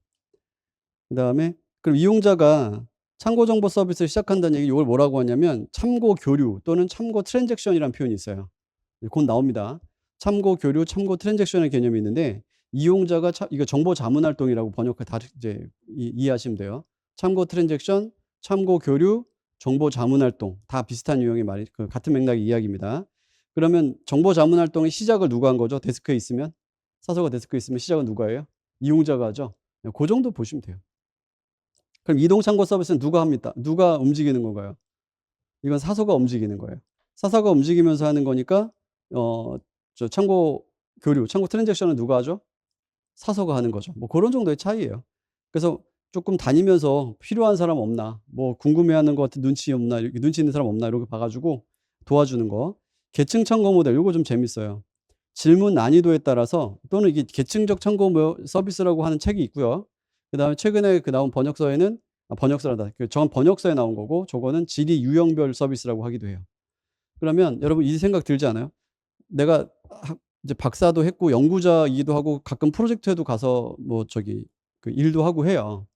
그다음에 그럼 이용자가 참고 정보 서비스를 시작한다는 얘기 이걸 뭐라고 하냐면 참고 교류 또는 참고 트랜잭션이라는 표현이 있어요. 곧 나옵니다. 참고 교류, 참고 트랜잭션의 개념이 있는데 이용자가 이거 정보 자문 활동이라고 이제 이해하시면 돼요. 참고 트랜잭션, 참고 교류, 정보 자문 활동 다 비슷한 유형의 말이 같은 맥락의 이야기입니다. 그러면 정보 자문 활동의 시작을 누가 한 거죠? 데스크에 있으면 사서가 데스크에 있으면 시작은 누가 해요? 이용자가 하죠. 그 정도 보시면 돼요. 그럼 이동 참고 서비스는 누가 합니까? 누가 움직이는 건가요? 이건 사서가 움직이는 거예요. 사서가 움직이면서 하는 거니까 참고 교류, 참고 트랜잭션은 누가 하죠? 사서가 하는 거죠. 뭐 그런 정도의 차이예요. 그래서 조금 다니면서 필요한 사람 없나, 뭐 궁금해하는 것 같은 눈치 없나, 이렇게 눈치 있는 사람 없나 이렇게 봐가지고 도와주는 거. 계층 참고 모델 이거 좀 재밌어요. 질문 난이도에 따라서 또는 이게 계층적 참고 서비스라고 하는 책이 있고요. 그다음에 최근에 나온 번역서에는 번역서란다. 저건 번역서에 나온 거고 저거는 질의 유형별 서비스라고 하기도 해요. 그러면 여러분 이 생각 들지 않아요? 내가 이제 박사도 했고 연구자이기도 하고 가끔 프로젝트에도 가서 그 일도 하고 해요.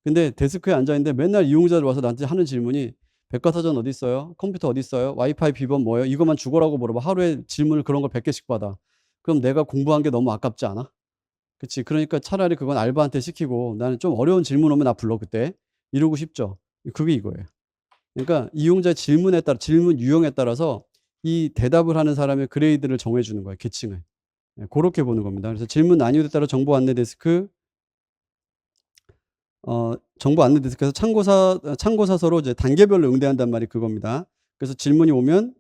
근데 데스크에 앉아 있는데 맨날 이용자들 와서 나한테 하는 질문이 백과사전 어디 있어요? 컴퓨터 어디 있어요? 와이파이 비번 뭐예요? 이것만 죽어라고 물어봐. 하루에 질문을 그런 걸 100개씩 받아. 그럼 내가 공부한 게 너무 아깝지 않아? 그치. 그러니까 차라리 그건 알바한테 시키고 나는 좀 어려운 질문 오면 나 불러 그때. 이러고 싶죠. 그게 이거예요. 그러니까 이용자 질문에 따라 질문 유형에 따라서 이 대답을 하는 사람의 그레이드를 정해 주는 거예요, 계층을. 예, 고렇게 보는 겁니다. 그래서 질문 난이도에 따라 정보 안내 데스크 정보 안내 데스크에서 참고사서로 이제 단계별로 응대한단 말이 그겁니다. 그래서 질문이 오면은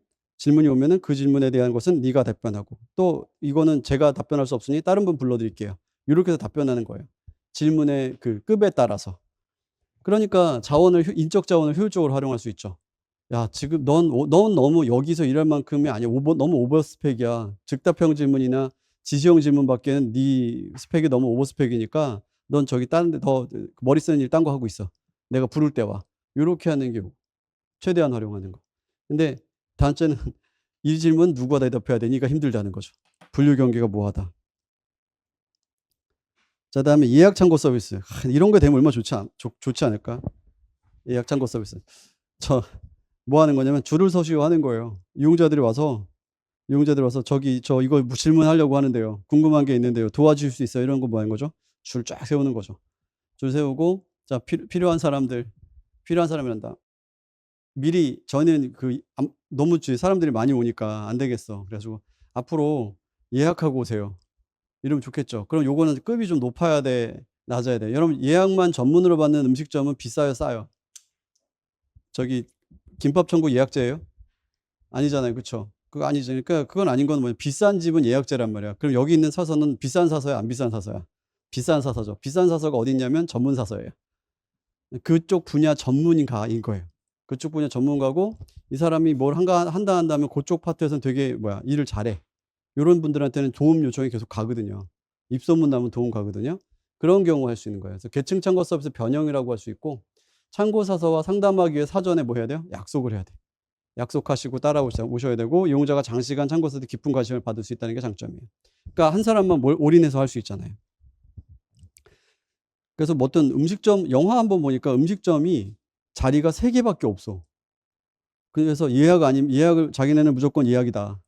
그 질문에 대한 것은 네가 답변하고 또 이거는 제가 답변할 수 없으니 다른 분 불러드릴게요. 이렇게 해서 답변하는 거예요. 질문의 그 급에 따라서. 그러니까 인적 자원을 효율적으로 활용할 수 있죠. 야, 지금 넌 너무 여기서 일할 만큼이 아니야. 너무 오버 스펙이야. 즉답형 질문이나 지시형 질문밖에는 네 스펙이 너무 오버 스펙이니까 넌 저기 다른 데 더 머리 쓰는 일 딴 거 하고 있어. 내가 부를 때 와. 요렇게 하는 게 최대한 활용하는 거. 근데 단체는 이 질문 누가 대답해야 되니까 힘들다는 거죠. 분류 경계가 모호하다. 자, 다음에 예약 참고 서비스. 이런 거 되면 얼마나 좋지 않을까? 예약 참고 서비스. 뭐 하는 거냐면 줄을 서시오 하는 거예요. 이용자들이 와서 이용자들 와서 저기 저 이거 질문하려고 하는데요. 궁금한 게 있는데요. 도와주실 수 있어요? 이런 거 뭐 하는 거죠? 줄 쫙 세우는 거죠. 줄 세우고 자 필요한 사람이란다. 미리 저는 너무 사람들이 많이 오니까 안 되겠어. 그래 가지고 앞으로 예약하고 오세요. 이러면 좋겠죠. 그럼 요거는 급이 좀 높아야 돼, 낮아야 돼. 여러분 예약만 전문으로 받는 음식점은 비싸요, 싸요? 저기 김밥 천국 예약제예요? 아니잖아요. 그쵸? 그거 아니죠. 그러니까 그건 아닌 건 뭐냐. 비싼 집은 예약제란 말이야. 그럼 여기 있는 사서는 비싼 사서야, 안 비싼 사서야? 비싼 사서죠. 비싼 사서가 어디 있냐면 전문 사서예요. 그쪽 분야 전문가인 거예요. 그쪽 분야 전문가고 이 사람이 뭘 한다 한다면 그쪽 파트에서는 되게 일을 잘해. 요런 분들한테는 도움 요청이 계속 가거든요. 입소문 나면 도움 가거든요. 그런 경우 할 수 있는 거예요. 그래서 계층 참고 서비스 변형이라고 할 수 있고 참고 사서와 상담하기 위해 사전에 뭐 해야 돼요? 약속을 해야 돼. 약속하시고 따라오셔야 되고 이용자가 장시간 참고 서비스에 깊은 관심을 받을 수 있다는 게 장점이에요. 그러니까 한 사람만 올인해서 할 수 있잖아요. 그래서 뭐 어떤 음식점 영화 한번 보니까 음식점이 자리가 3개밖에 없어. 그래서 예약을 자기네는 무조건 예약이다.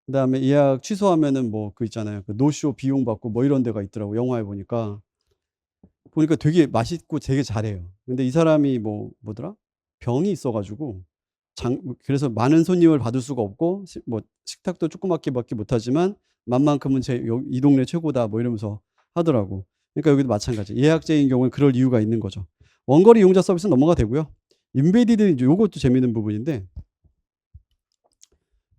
그다음에 예약 취소하면은 있잖아요. 노쇼 비용 받고 이런 데가 있더라고 영화에 보니까. 되게 맛있고 되게 잘해요. 근데 이 사람이 뭐더라? 병이 있어 가지고 그래서 많은 손님을 받을 수가 없고 식탁도 조그맣게 밖에 못 하지만 "맛만큼은 이 동네 최고다." 이러면서 하더라고. 그러니까 여기도 마찬가지. 예약제인 경우에 그럴 이유가 있는 거죠. 원거리 이용자 서비스는 넘어가 되고요. 임베디드 이제 요것도 재미있는 부분인데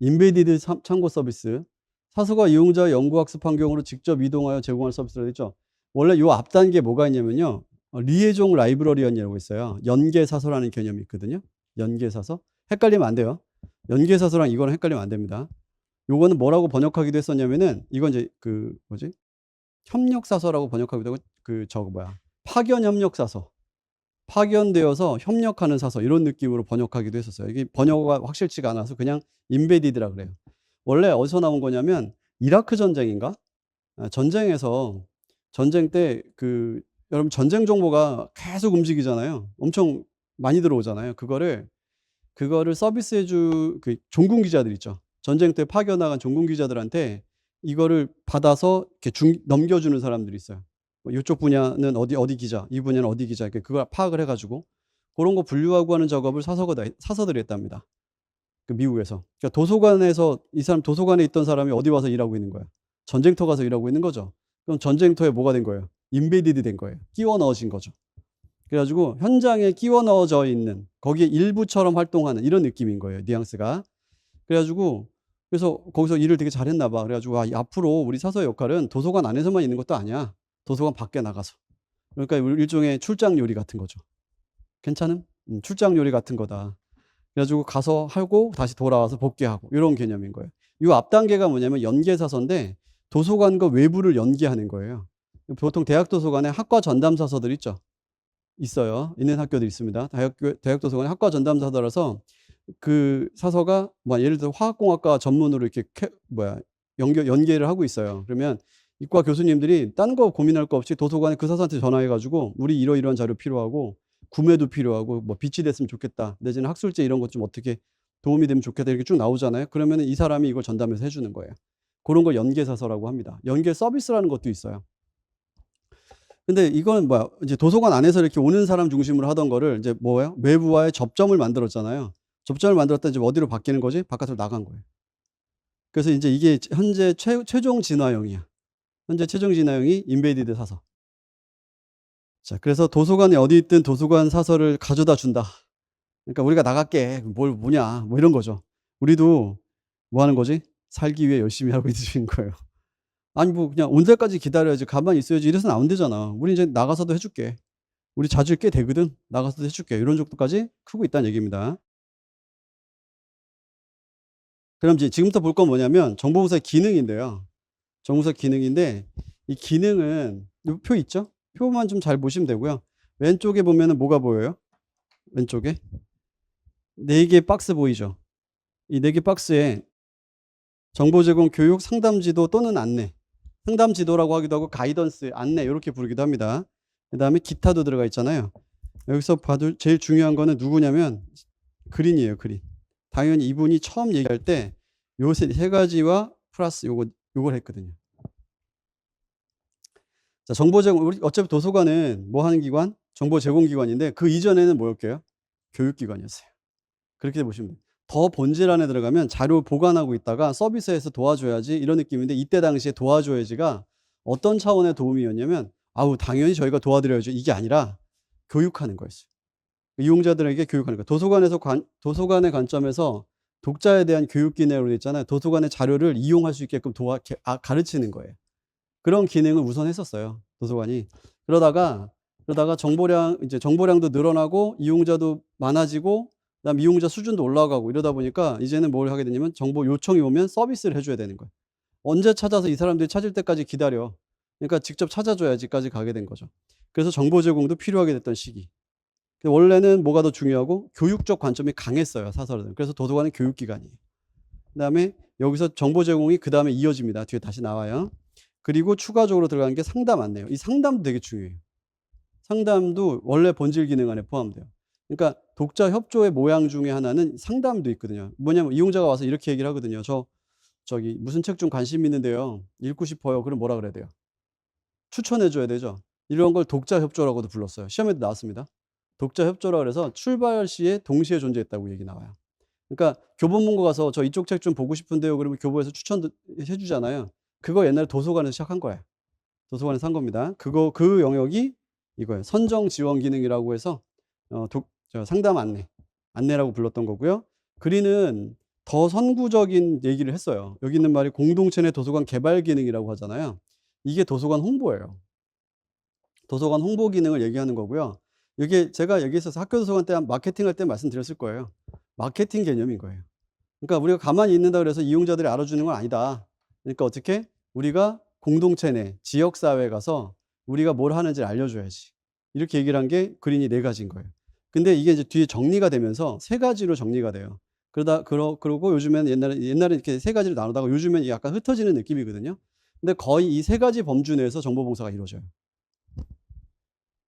임베디드 참고 서비스. 사서가 이용자 연구학습 환경으로 직접 이동하여 제공할 서비스라고 했죠. 원래 요 앞 단계에 뭐가 있냐면요. 리에종 라이브러리언이라고 있어요. 연계사서라는 개념이 있거든요. 연계사서. 헷갈리면 안 돼요. 연계사서랑 이거는 헷갈리면 안 됩니다. 요거는 뭐라고 번역하기도 했었냐면은 이건 이제 협력사서라고 번역하기도 하고 파견협력사서. 파견되어서 협력하는 사서 이런 느낌으로 번역하기도 했었어요. 이게 번역어가 확실치가 않아서 그냥 임베디드라 그래요. 원래 어디서 나온 거냐면 이라크 전쟁인가? 전쟁에서 전쟁 때 여러분 전쟁 정보가 계속 움직이잖아요. 엄청 많이 들어오잖아요. 그거를 서비스해 종군 기자들 있죠. 전쟁 때 파견 나간 종군 기자들한테 이거를 받아서 이렇게 넘겨주는 사람들이 있어요. 이쪽 분야는 어디 기자, 이 분야는 어디 기자, 이렇게 그걸 파악을 해가지고 그런 거 분류하고 하는 작업을 사서들이 했답니다. 미국에서. 그러니까 도서관에서 이 사람 도서관에 있던 사람이 어디 와서 일하고 있는 거야? 전쟁터 가서 일하고 있는 거죠. 그럼 전쟁터에 뭐가 된 거예요? 임베디드 된 거예요. 끼워 넣어진 거죠. 그래가지고 현장에 끼워 넣어져 있는 거기에 일부처럼 활동하는 이런 느낌인 거예요. 뉘앙스가. 그래서 거기서 일을 되게 잘했나 봐. 그래가지고 앞으로 우리 사서의 역할은 도서관 안에서만 있는 것도 아니야. 도서관 밖에 나가서. 그러니까 일종의 출장 요리 같은 거죠. 괜찮음? 출장 요리 같은 거다. 그래가지고 가서 하고 다시 돌아와서 복귀하고 이런 개념인 거예요. 이 앞 단계가 뭐냐면 연계사서인데 도서관과 외부를 연계하는 거예요. 보통 대학 도서관에 학과 전담 사서들 있죠. 있어요. 있는 학교도 있습니다. 대학 도서관에 학과 전담 사서라서 그 사서가 예를 들어 화학공학과 전문으로 이렇게 연계를 하고 있어요. 그러면 이과 교수님들이 딴 거 고민할 거 없이 도서관에 그 사서한테 전화해 가지고 우리 이러이러한 자료 필요하고 구매도 필요하고 빛이 됐으면 좋겠다. 내지는 학술제 이런 것 좀 어떻게 도움이 되면 좋겠다. 이렇게 쭉 나오잖아요. 그러면은 이 사람이 이걸 전담해서 해주는 거예요. 그런 걸 연계사서라고 합니다. 연계 서비스라는 것도 있어요. 근데 이건 이제 도서관 안에서 이렇게 오는 사람 중심으로 하던 거를 이제 외부와의 접점을 만들었잖아요. 접점을 만들었다 이제 어디로 바뀌는 거지? 바깥으로 나간 거예요. 그래서 이제 이게 현재 최종 진화형이야. 현재 최종 진화형이 임베디드 사서. 자, 그래서 도서관에 어디 있든 도서관 사서를 가져다 준다. 그러니까 우리가 나갈게. 뭐냐. 이런 거죠. 우리도 뭐 하는 거지? 살기 위해 열심히 하고 있는 거예요. 아니, 그냥 온 데까지 기다려야지. 가만히 있어야지. 이래서는 안 되잖아. 우리 이제 나가서도 해줄게. 우리 자질 꽤 되거든. 나가서도 해줄게. 이런 정도까지 크고 있다는 얘기입니다. 그럼 이제 지금부터 볼 건 뭐냐면 정보부서의 기능인데요. 정보부서 기능인데 이 기능은 이 표 있죠? 표만 좀 잘 보시면 되고요. 왼쪽에 보면은 뭐가 보여요? 왼쪽에 4개 박스 보이죠? 이 4개 박스에 정보 제공, 교육, 상담 지도 또는 안내. 상담 지도라고 하기도 하고 가이던스, 안내 이렇게 부르기도 합니다. 그다음에 기타도 들어가 있잖아요. 여기서 봐도 제일 중요한 거는 누구냐면 그린이에요, 그린. 당연히 이분이 처음 얘기할 때 요 세 가지와 플러스 요걸 했거든요. 자, 정보 제공, 우리 어차피 도서관은 뭐 하는 기관? 정보 제공 기관인데 그 이전에는 뭐였게요? 교육 기관이었어요. 그렇게 보시면 돼요. 더 본질 안에 들어가면 자료 보관하고 있다가 서비스에서 도와줘야지 이런 느낌인데, 이때 당시에 도와줘야지가 어떤 차원의 도움이었냐면, 아우 당연히 저희가 도와드려야죠, 이게 아니라 교육하는 거였어요. 이용자들에게 교육하는 거. 도서관의 관점에서 독자에 대한 교육 기능으로 돼 있잖아요. 도서관의 자료를 이용할 수 있게끔 가르치는 거예요. 그런 기능을 우선 했었어요, 도서관이. 그러다가 정보량도 늘어나고 이용자도 많아지고 그다음 이용자 수준도 올라가고 이러다 보니까 이제는 뭘 하게 되냐면, 정보 요청이 오면 서비스를 해 줘야 되는 거예요. 언제 찾아서 이 사람들이 찾을 때까지 기다려. 그러니까 직접 찾아줘야지까지 가게 된 거죠. 그래서 정보 제공도 필요하게 됐던 시기. 원래는 뭐가 더 중요하고, 교육적 관점이 강했어요, 사설은. 그래서 도서관은 교육기관이에요. 그다음에 여기서 정보 제공이 그다음에 이어집니다. 뒤에 다시 나와요. 그리고 추가적으로 들어가는 게 상담 안내요. 이 상담도 되게 중요해요. 상담도 원래 본질 기능 안에 포함돼요. 그러니까 독자 협조의 모양 중에 하나는 상담도 있거든요. 뭐냐면 이용자가 와서 이렇게 얘기를 하거든요. 저기 무슨 책 좀 관심 있는데요, 읽고 싶어요. 그럼 뭐라 그래야 돼요? 추천해 줘야 되죠. 이런 걸 독자 협조라고도 불렀어요. 시험에도 나왔습니다. 독자 협조라 그래서 출발 시에 동시에 존재했다고 얘기 나와요. 그러니까 교보문고 가서 저 이쪽 책 좀 보고 싶은데요, 그러면 교보에서 추천도 해 주잖아요. 그거 옛날에 도서관에서 시작한 거예요. 도서관에서 한 겁니다. 그 영역이 이거예요. 선정 지원 기능이라고 해서 상담 안내라고 불렀던 거고요. 그리는 더 선구적인 얘기를 했어요. 여기 있는 말이 공동체 내 도서관 개발 기능이라고 하잖아요. 이게 도서관 홍보예요. 도서관 홍보 기능을 얘기하는 거고요. 이게 제가 얘기했어서 학교 도서관 때 마케팅할 때 말씀드렸을 거예요. 마케팅 개념인 거예요. 그러니까 우리가 가만히 있는다 그래서 이용자들이 알아주는 건 아니다. 그러니까 어떻게? 우리가 공동체 내 지역 사회에 가서 우리가 뭘 하는지를 알려줘야지. 이렇게 얘기를 한 게 그린이 4가지인 거예요. 근데 이게 이제 뒤에 정리가 되면서 3가지로 정리가 돼요. 그러고 요즘에는 옛날에 이렇게 3가지를 나누다가 요즘엔 약간 흩어지는 느낌이거든요. 근데 거의 이 3가지 범주 내에서 정보 봉사가 이루어져요.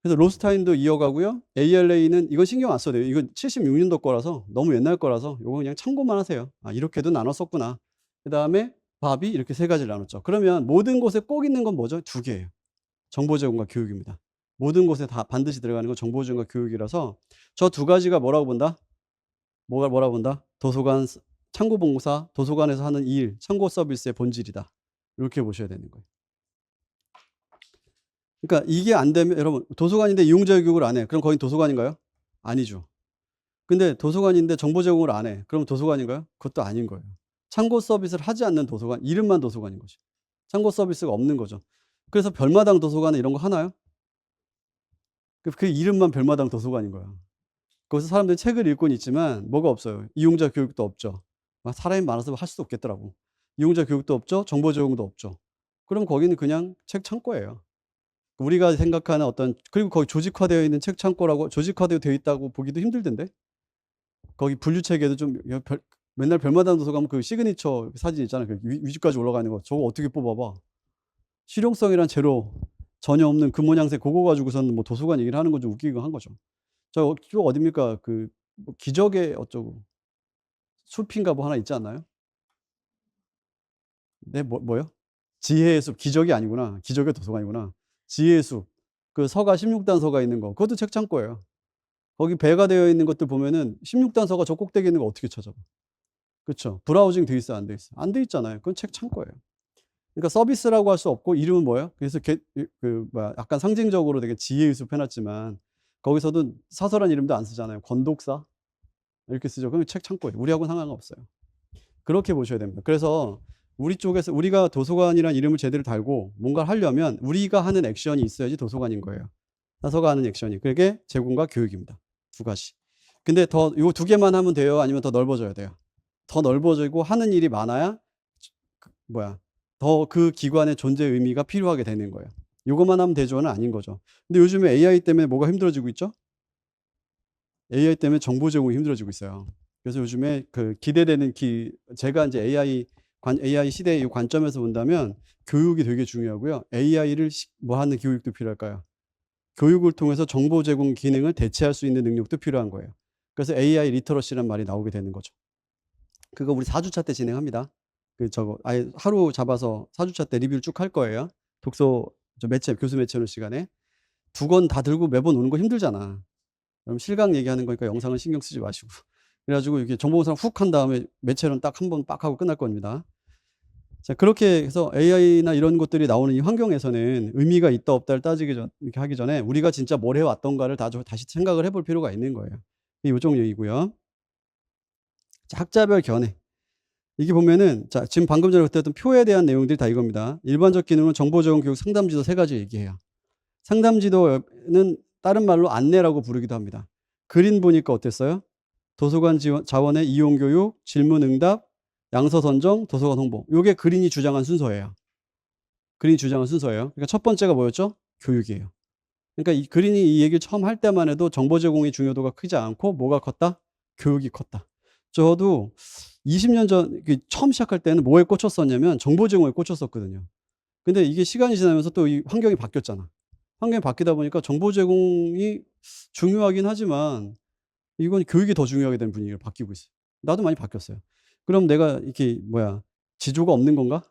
그래서 로스타임도 이어가고요. ALA는 이건 신경 안 써도 돼요. 이건 76년도 거라서 너무 옛날 거라서 요거 그냥 참고만 하세요. 아, 이렇게도 나눴었구나. 그다음에 밥이 이렇게 3가지를 나눴죠. 그러면 모든 곳에 꼭 있는 건 뭐죠? 2개예요. 정보 제공과 교육입니다. 모든 곳에 다 반드시 들어가는 건 정보 제공과 교육이라서 저 2가지가 뭐라고 본다? 뭐라고 본다? 도서관 창고 봉사, 도서관에서 하는 일, 창고 서비스의 본질이다. 이렇게 보셔야 되는 거예요. 그러니까 이게 안 되면, 여러분 도서관인데 이용자 교육을 안 해. 그럼 거긴 도서관인가요? 아니죠. 근데 도서관인데 정보 제공을 안 해. 그럼 도서관인가요? 그것도 아닌 거예요. 참고 서비스를 하지 않는 도서관, 이름만 도서관인 거죠. 참고 서비스가 없는 거죠. 그래서 별마당 도서관에 이런 거 하나요? 그 이름만 별마당 도서관인 거야. 거기서 사람들이 책을 읽고는 있지만 뭐가 없어요? 이용자 교육도 없죠. 사람이 많아서 할 수도 없겠더라고. 이용자 교육도 없죠. 정보 제공도 없죠. 그럼 거기는 그냥 책 창고예요. 우리가 생각하는 그리고 거기 조직화되어 있는 책 창고라고, 조직화되어 있다고 보기도 힘들던데. 거기 분류책에도 좀 맨날 별마당 도서관 그 시그니처 사진 있잖아요. 그 위쪽까지 올라가 있는 거. 저거 어떻게 뽑아봐. 실용성이란 제로 전혀 없는 그 모양새 그거 가지고서는 뭐 도서관 얘기를 하는 건 좀 웃기긴 한 거죠. 저쪽 어딥니까? 뭐 기적의 어쩌고 숲인가 뭐 하나 있지 않나요? 네, 뭐요? 지혜의 숲. 기적이 아니구나. 기적의 도서관이구나. 지혜의 숲. 그 서가 16단 서가 있는 거. 그것도 책 창고예요. 거기 배가 되어 있는 것들 보면은 16단 서가 저 꼭대기에 있는 거 어떻게 찾아봐. 그쵸. 브라우징 돼 있어요? 안 돼 있어요? 안 돼 있잖아요. 그건 책 창고예요. 그러니까 서비스라고 할 수 없고 이름은 뭐예요? 그래서 약간 상징적으로 되게 지혜의 숲 해 놨지만 거기서도 사설한 이름도 안 쓰잖아요. 권독사 이렇게 쓰죠. 그럼 책 창고예요. 우리하고는 상관없어요. 그렇게 보셔야 됩니다. 그래서 우리 쪽에서 우리가 도서관이라는 이름을 제대로 달고 뭔가를 하려면 우리가 하는 액션이 있어야지 도서관인 거예요. 사서가 하는 액션이. 그게 제공과 교육입니다. 2가지. 근데 요 2개만 하면 돼요? 아니면 더 넓어져야 돼요? 더 넓어지고 하는 일이 많아야 더 그 기관의 존재 의미가 필요하게 되는 거예요. 요것만 하면 되죠는 아닌 거죠. 근데 요즘에 AI 때문에 뭐가 힘들어지고 있죠? AI 때문에 정보 제공이 힘들어지고 있어요. 그래서 요즘에 기대되는 제가 이제 AI 시대의 이 관점에서 본다면 교육이 되게 중요하고요. AI를 뭐 하는 교육도 필요할까요? 교육을 통해서 정보 제공 기능을 대체할 수 있는 능력도 필요한 거예요. 그래서 AI 리터러시란 말이 나오게 되는 거죠. 그거 우리 4주차 때 진행합니다. 저거 아예 하루 잡아서 4주차 때 리뷰를 쭉 할 거예요. 독서 매체 교수 매체 오는 시간에. 2권 다 들고 매번 오는 거 힘들잖아. 그럼 실강 얘기하는 거니까 영상은 신경 쓰지 마시고. 그래 가지고 이렇게 정보공상 훅 한 다음에 매체론 딱 한 번 빡 하고 끝날 겁니다. 자, 그렇게 해서 AI나 이런 것들이 나오는 이 환경에서는 의미가 있다 없다를 이렇게 하기 전에 우리가 진짜 뭘 해왔던가를 다시 생각을 해볼 필요가 있는 거예요. 요쪽 얘기고요. 자, 학자별 견해. 이게 보면은, 자, 지금 방금 전에 그때 했던 표에 대한 내용들이 다 이겁니다. 일반적 기능은 정보 제공 교육 상담지도 3가지 얘기해요. 상담지도는 다른 말로 안내라고 부르기도 합니다. 그림 보니까 어땠어요? 도서관 자원의 이용 교육, 질문 응답, 양서 선정, 도서관 홍보. 요게 그린이 주장한 순서예요. 그린이 주장한 순서예요. 그러니까 첫 번째가 뭐였죠? 교육이에요. 그러니까 이 그린이 이 얘기를 처음 할 때만 해도 정보 제공의 중요도가 크지 않고 뭐가 컸다? 교육이 컸다. 저도 20년 전 처음 시작할 때는 뭐에 꽂혔었냐면 정보 제공에 꽂혔었거든요. 근데 이게 시간이 지나면서 또 이 환경이 바뀌었잖아. 환경이 바뀌다 보니까 정보 제공이 중요하긴 하지만 이건 교육이 더 중요하게 되는 분위기로 바뀌고 있어요. 나도 많이 바뀌었어요. 그럼 내가 이렇게 지조가 없는 건가?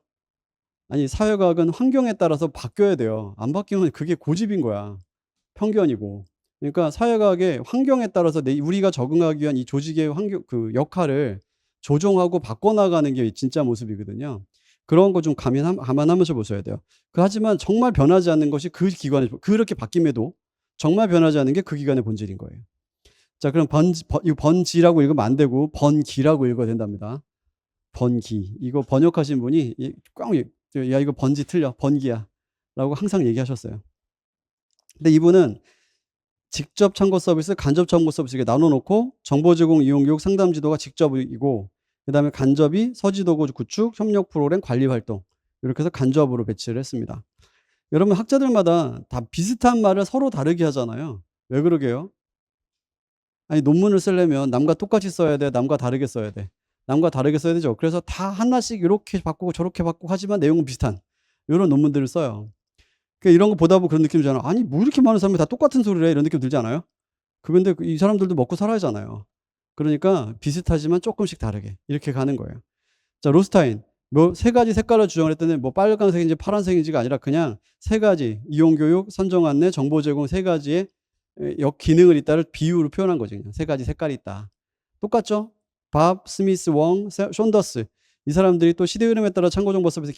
아니, 사회과학은 환경에 따라서 바뀌어야 돼요. 안 바뀌면 그게 고집인 거야. 편견이고. 그러니까 사회과학의 환경에 따라서 우리가 적응하기 위한 이 조직의 역할을 조정하고 바꿔나가는 게 진짜 모습이거든요. 그런 거 좀 감안하면서 보셔야 돼요. 하지만 정말 변하지 않는 것이 그 기관의, 그렇게 바뀜에도 정말 변하지 않는 게 그 기관의 본질인 거예요. 자, 그럼 번지라고 읽으면 안 되고 번기라고 읽어야 된답니다. 번기. 이거 번역하신 분이 야, 이거 번지 틀려. 번기야. 라고 항상 얘기하셨어요. 근데 이분은 직접 참고 서비스, 간접 참고 서비스 이렇게 나눠놓고 정보 제공, 이용 교육, 상담 지도가 직접이고 그다음에 간접이 서지도구 구축, 협력 프로그램, 관리 활동 이렇게 해서 간접으로 배치를 했습니다. 여러분 학자들마다 다 비슷한 말을 서로 다르게 하잖아요. 왜 그러게요? 아니, 논문을 쓰려면 남과 똑같이 써야 돼? 남과 다르게 써야 돼? 남과 다르게 써야 되죠. 그래서 다 하나씩 이렇게 바꾸고 저렇게 바꾸고 하지만 내용은 비슷한 이런 논문들을 써요. 그러니까 이런 거 보다 보면 그런 느낌 들잖아요. 아니, 뭐 이렇게 많은 사람이 다 똑같은 소리를 해? 이런 느낌 들지 않아요? 근데 이 사람들도 먹고 살아야 하잖아요. 그러니까 비슷하지만 조금씩 다르게 이렇게 가는 거예요. 자, 로스타인. 3가지 색깔을 주장을 했더니 빨간색인지 파란색인지가 아니라 그냥 3가지 이용교육, 선정안내, 정보 제공 3가지의 기능을 있다를 비유로 표현한 거죠. 그냥 3가지 색깔이 있다. 똑같죠? 밥, 스미스, 웡, 션더스. 이 사람들이 또 시대 흐름에 따라 참고정보 서비스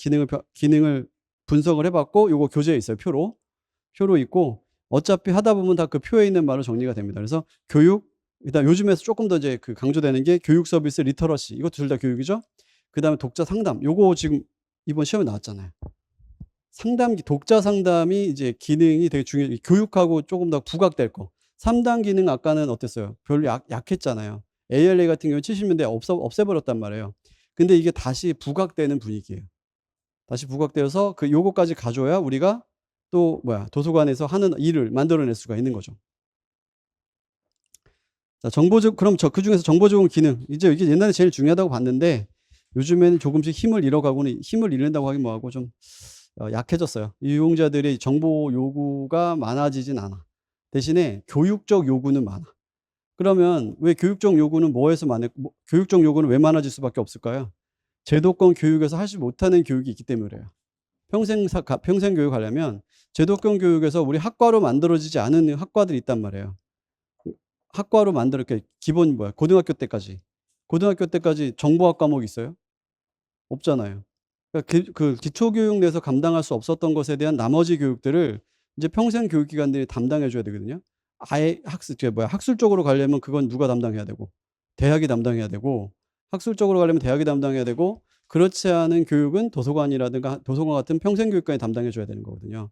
기능을 분석을 해봤고 요거 교재에 있어요. 표로 있고 어차피 하다 보면 다 그 표에 있는 말로 정리가 됩니다. 그래서 교육, 일단 요즘에서 조금 더 이제 강조되는 게 교육 서비스 리터러시. 이것도 둘 다 교육이죠. 그다음에 독자 상담. 요거 지금 이번 시험에 나왔잖아요. 독자 상담이 이제 기능이 되게 중요해요. 교육하고 조금 더 부각될 거. 3단 기능 아까는 어땠어요? 별로 약했잖아요. ALA 같은 경우는 70년대 없애버렸단 말이에요. 근데 이게 다시 부각되는 분위기예요. 다시 부각되어서 요거까지 가져야 우리가 또 도서관에서 하는 일을 만들어낼 수가 있는 거죠. 자, 그럼 그중에서 정보 제공 기능. 이제 이게 옛날에 제일 중요하다고 봤는데 요즘에는 조금씩 힘을 잃는다고 하긴 뭐하고 좀 약해졌어요. 이용자들의 정보 요구가 많아지진 않아. 대신에 교육적 요구는 많아. 그러면 왜 교육적 요구는 교육적 요구는 왜 많아질 수밖에 없을까요? 제도권 교육에서 하지 못하는 교육이 있기 때문에 그래요. 평생 교육하려면 제도권 교육에서 우리 학과로 만들어지지 않은 학과들이 있단 말이에요. 학과로 기본 고등학교 때까지 정보학 과목이 있어요? 없잖아요. 그러니까 그 기초교육 내에서 감당할 수 없었던 것에 대한 나머지 교육들을 이제 평생 교육기관들이 담당해 줘야 되거든요. 아예 학술적으로 가려면 그건 누가 담당해야 되고, 대학이 담당해야 되고, 학술적으로 가려면 대학이 담당해야 되고, 그렇지 않은 교육은 도서관이라든가 도서관 같은 평생 교육관이 담당해 줘야 되는 거거든요.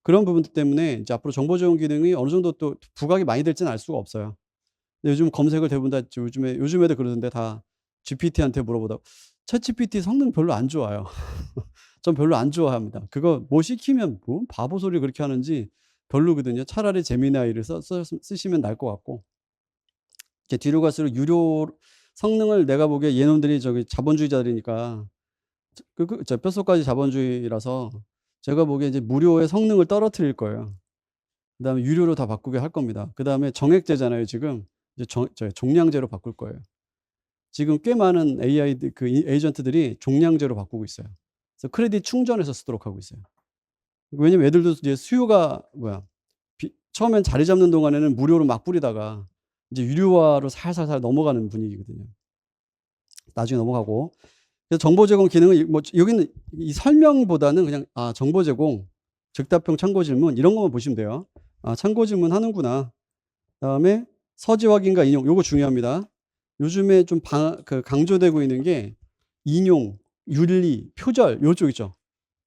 그런 부분들 때문에 이제 앞으로 정보 제공 기능이 어느 정도 또 부각이 많이 될지는 알 수가 없어요. 근데 요즘 검색을 대부분 다 요즘에도 그러던데 다 GPT한테 물어보다 챗GPT 성능 별로 안 좋아요. 전 별로 안 좋아합니다. 그거 시키면 바보 소리 그렇게 하는지 별로거든요. 차라리 제미나이를 쓰시면 나을 것 같고. 이제 뒤로 갈수록 유료 성능을 내가 보기에 얘놈들이 자본주의자들이니까 뼛속까지 자본주의라서 제가 보기에 이제 무료의 성능을 떨어뜨릴 거예요. 그다음에 유료로 다 바꾸게 할 겁니다. 그다음에 정액제잖아요, 지금. 이제 종량제로 바꿀 거예요. 지금 꽤 많은 AI 그 에이전트들이 종량제로 바꾸고 있어요. 그래서 크레딧 충전해서 쓰도록 하고 있어요. 왜냐면 애들도 이제 수요가 처음엔 자리 잡는 동안에는 무료로 막 뿌리다가 이제 유료화로 살살살 넘어가는 분위기거든요. 나중에 넘어가고. 그래서 정보 제공 기능은 뭐 여기는 이 설명보다는 그냥 정보 제공, 즉답형 참고 질문 이런 것만 보시면 돼요. 참고 질문 하는구나. 그다음에 서지 확인과 인용 요거 중요합니다. 요즘에 좀 강조되고 있는 게 인용, 윤리, 표절 요쪽 있죠.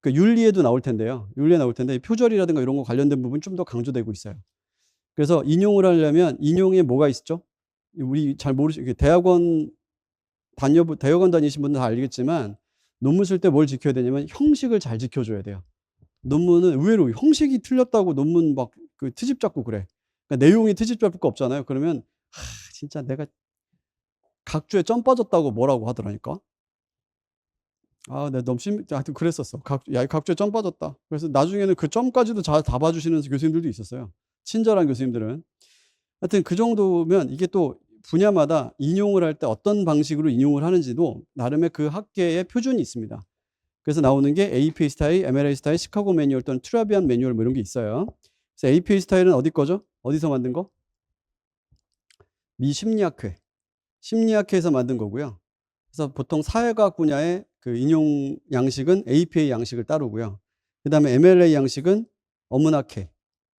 그 윤리에도 나올 텐데요. 윤리에 나올 텐데 표절이라든가 이런 거 관련된 부분 좀 더 강조되고 있어요. 그래서 인용을 하려면 인용에 뭐가 있죠? 우리 잘 대학원 다니신 분들 다 알겠지만 논문 쓸 때 뭘 지켜야 되냐면 형식을 잘 지켜줘야 돼요. 논문은 의외로 형식이 틀렸다고 논문 막 그 트집 잡고 그래. 그러니까 내용이 트집 잡을 거 없잖아요. 그러면 진짜 내가 각주에 점 빠졌다고 뭐라고 하더라니까. 내가 너무 하여튼 그랬었어. 각주에 점 빠졌다. 그래서 나중에는 그 점까지도 다 봐주시는 교수님들도 있었어요. 친절한 교수님들은. 하여튼 그 정도면 이게 또 분야마다 인용을 할 때 어떤 방식으로 인용을 하는지도 나름의 그 학계의 표준이 있습니다. 그래서 나오는 게 APA 스타일, MLA 스타일, 시카고 매뉴얼 또는 트라비안 매뉴얼 뭐 이런 게 있어요. 그래서 APA 스타일은 어디 거죠? 어디서 만든 거? 미 심리학회. 심리학회에서 만든 거고요. 그래서 보통 사회과학 분야의 그 인용 양식은 APA 양식을 따르고요. 그 다음에 MLA 양식은 어문학회.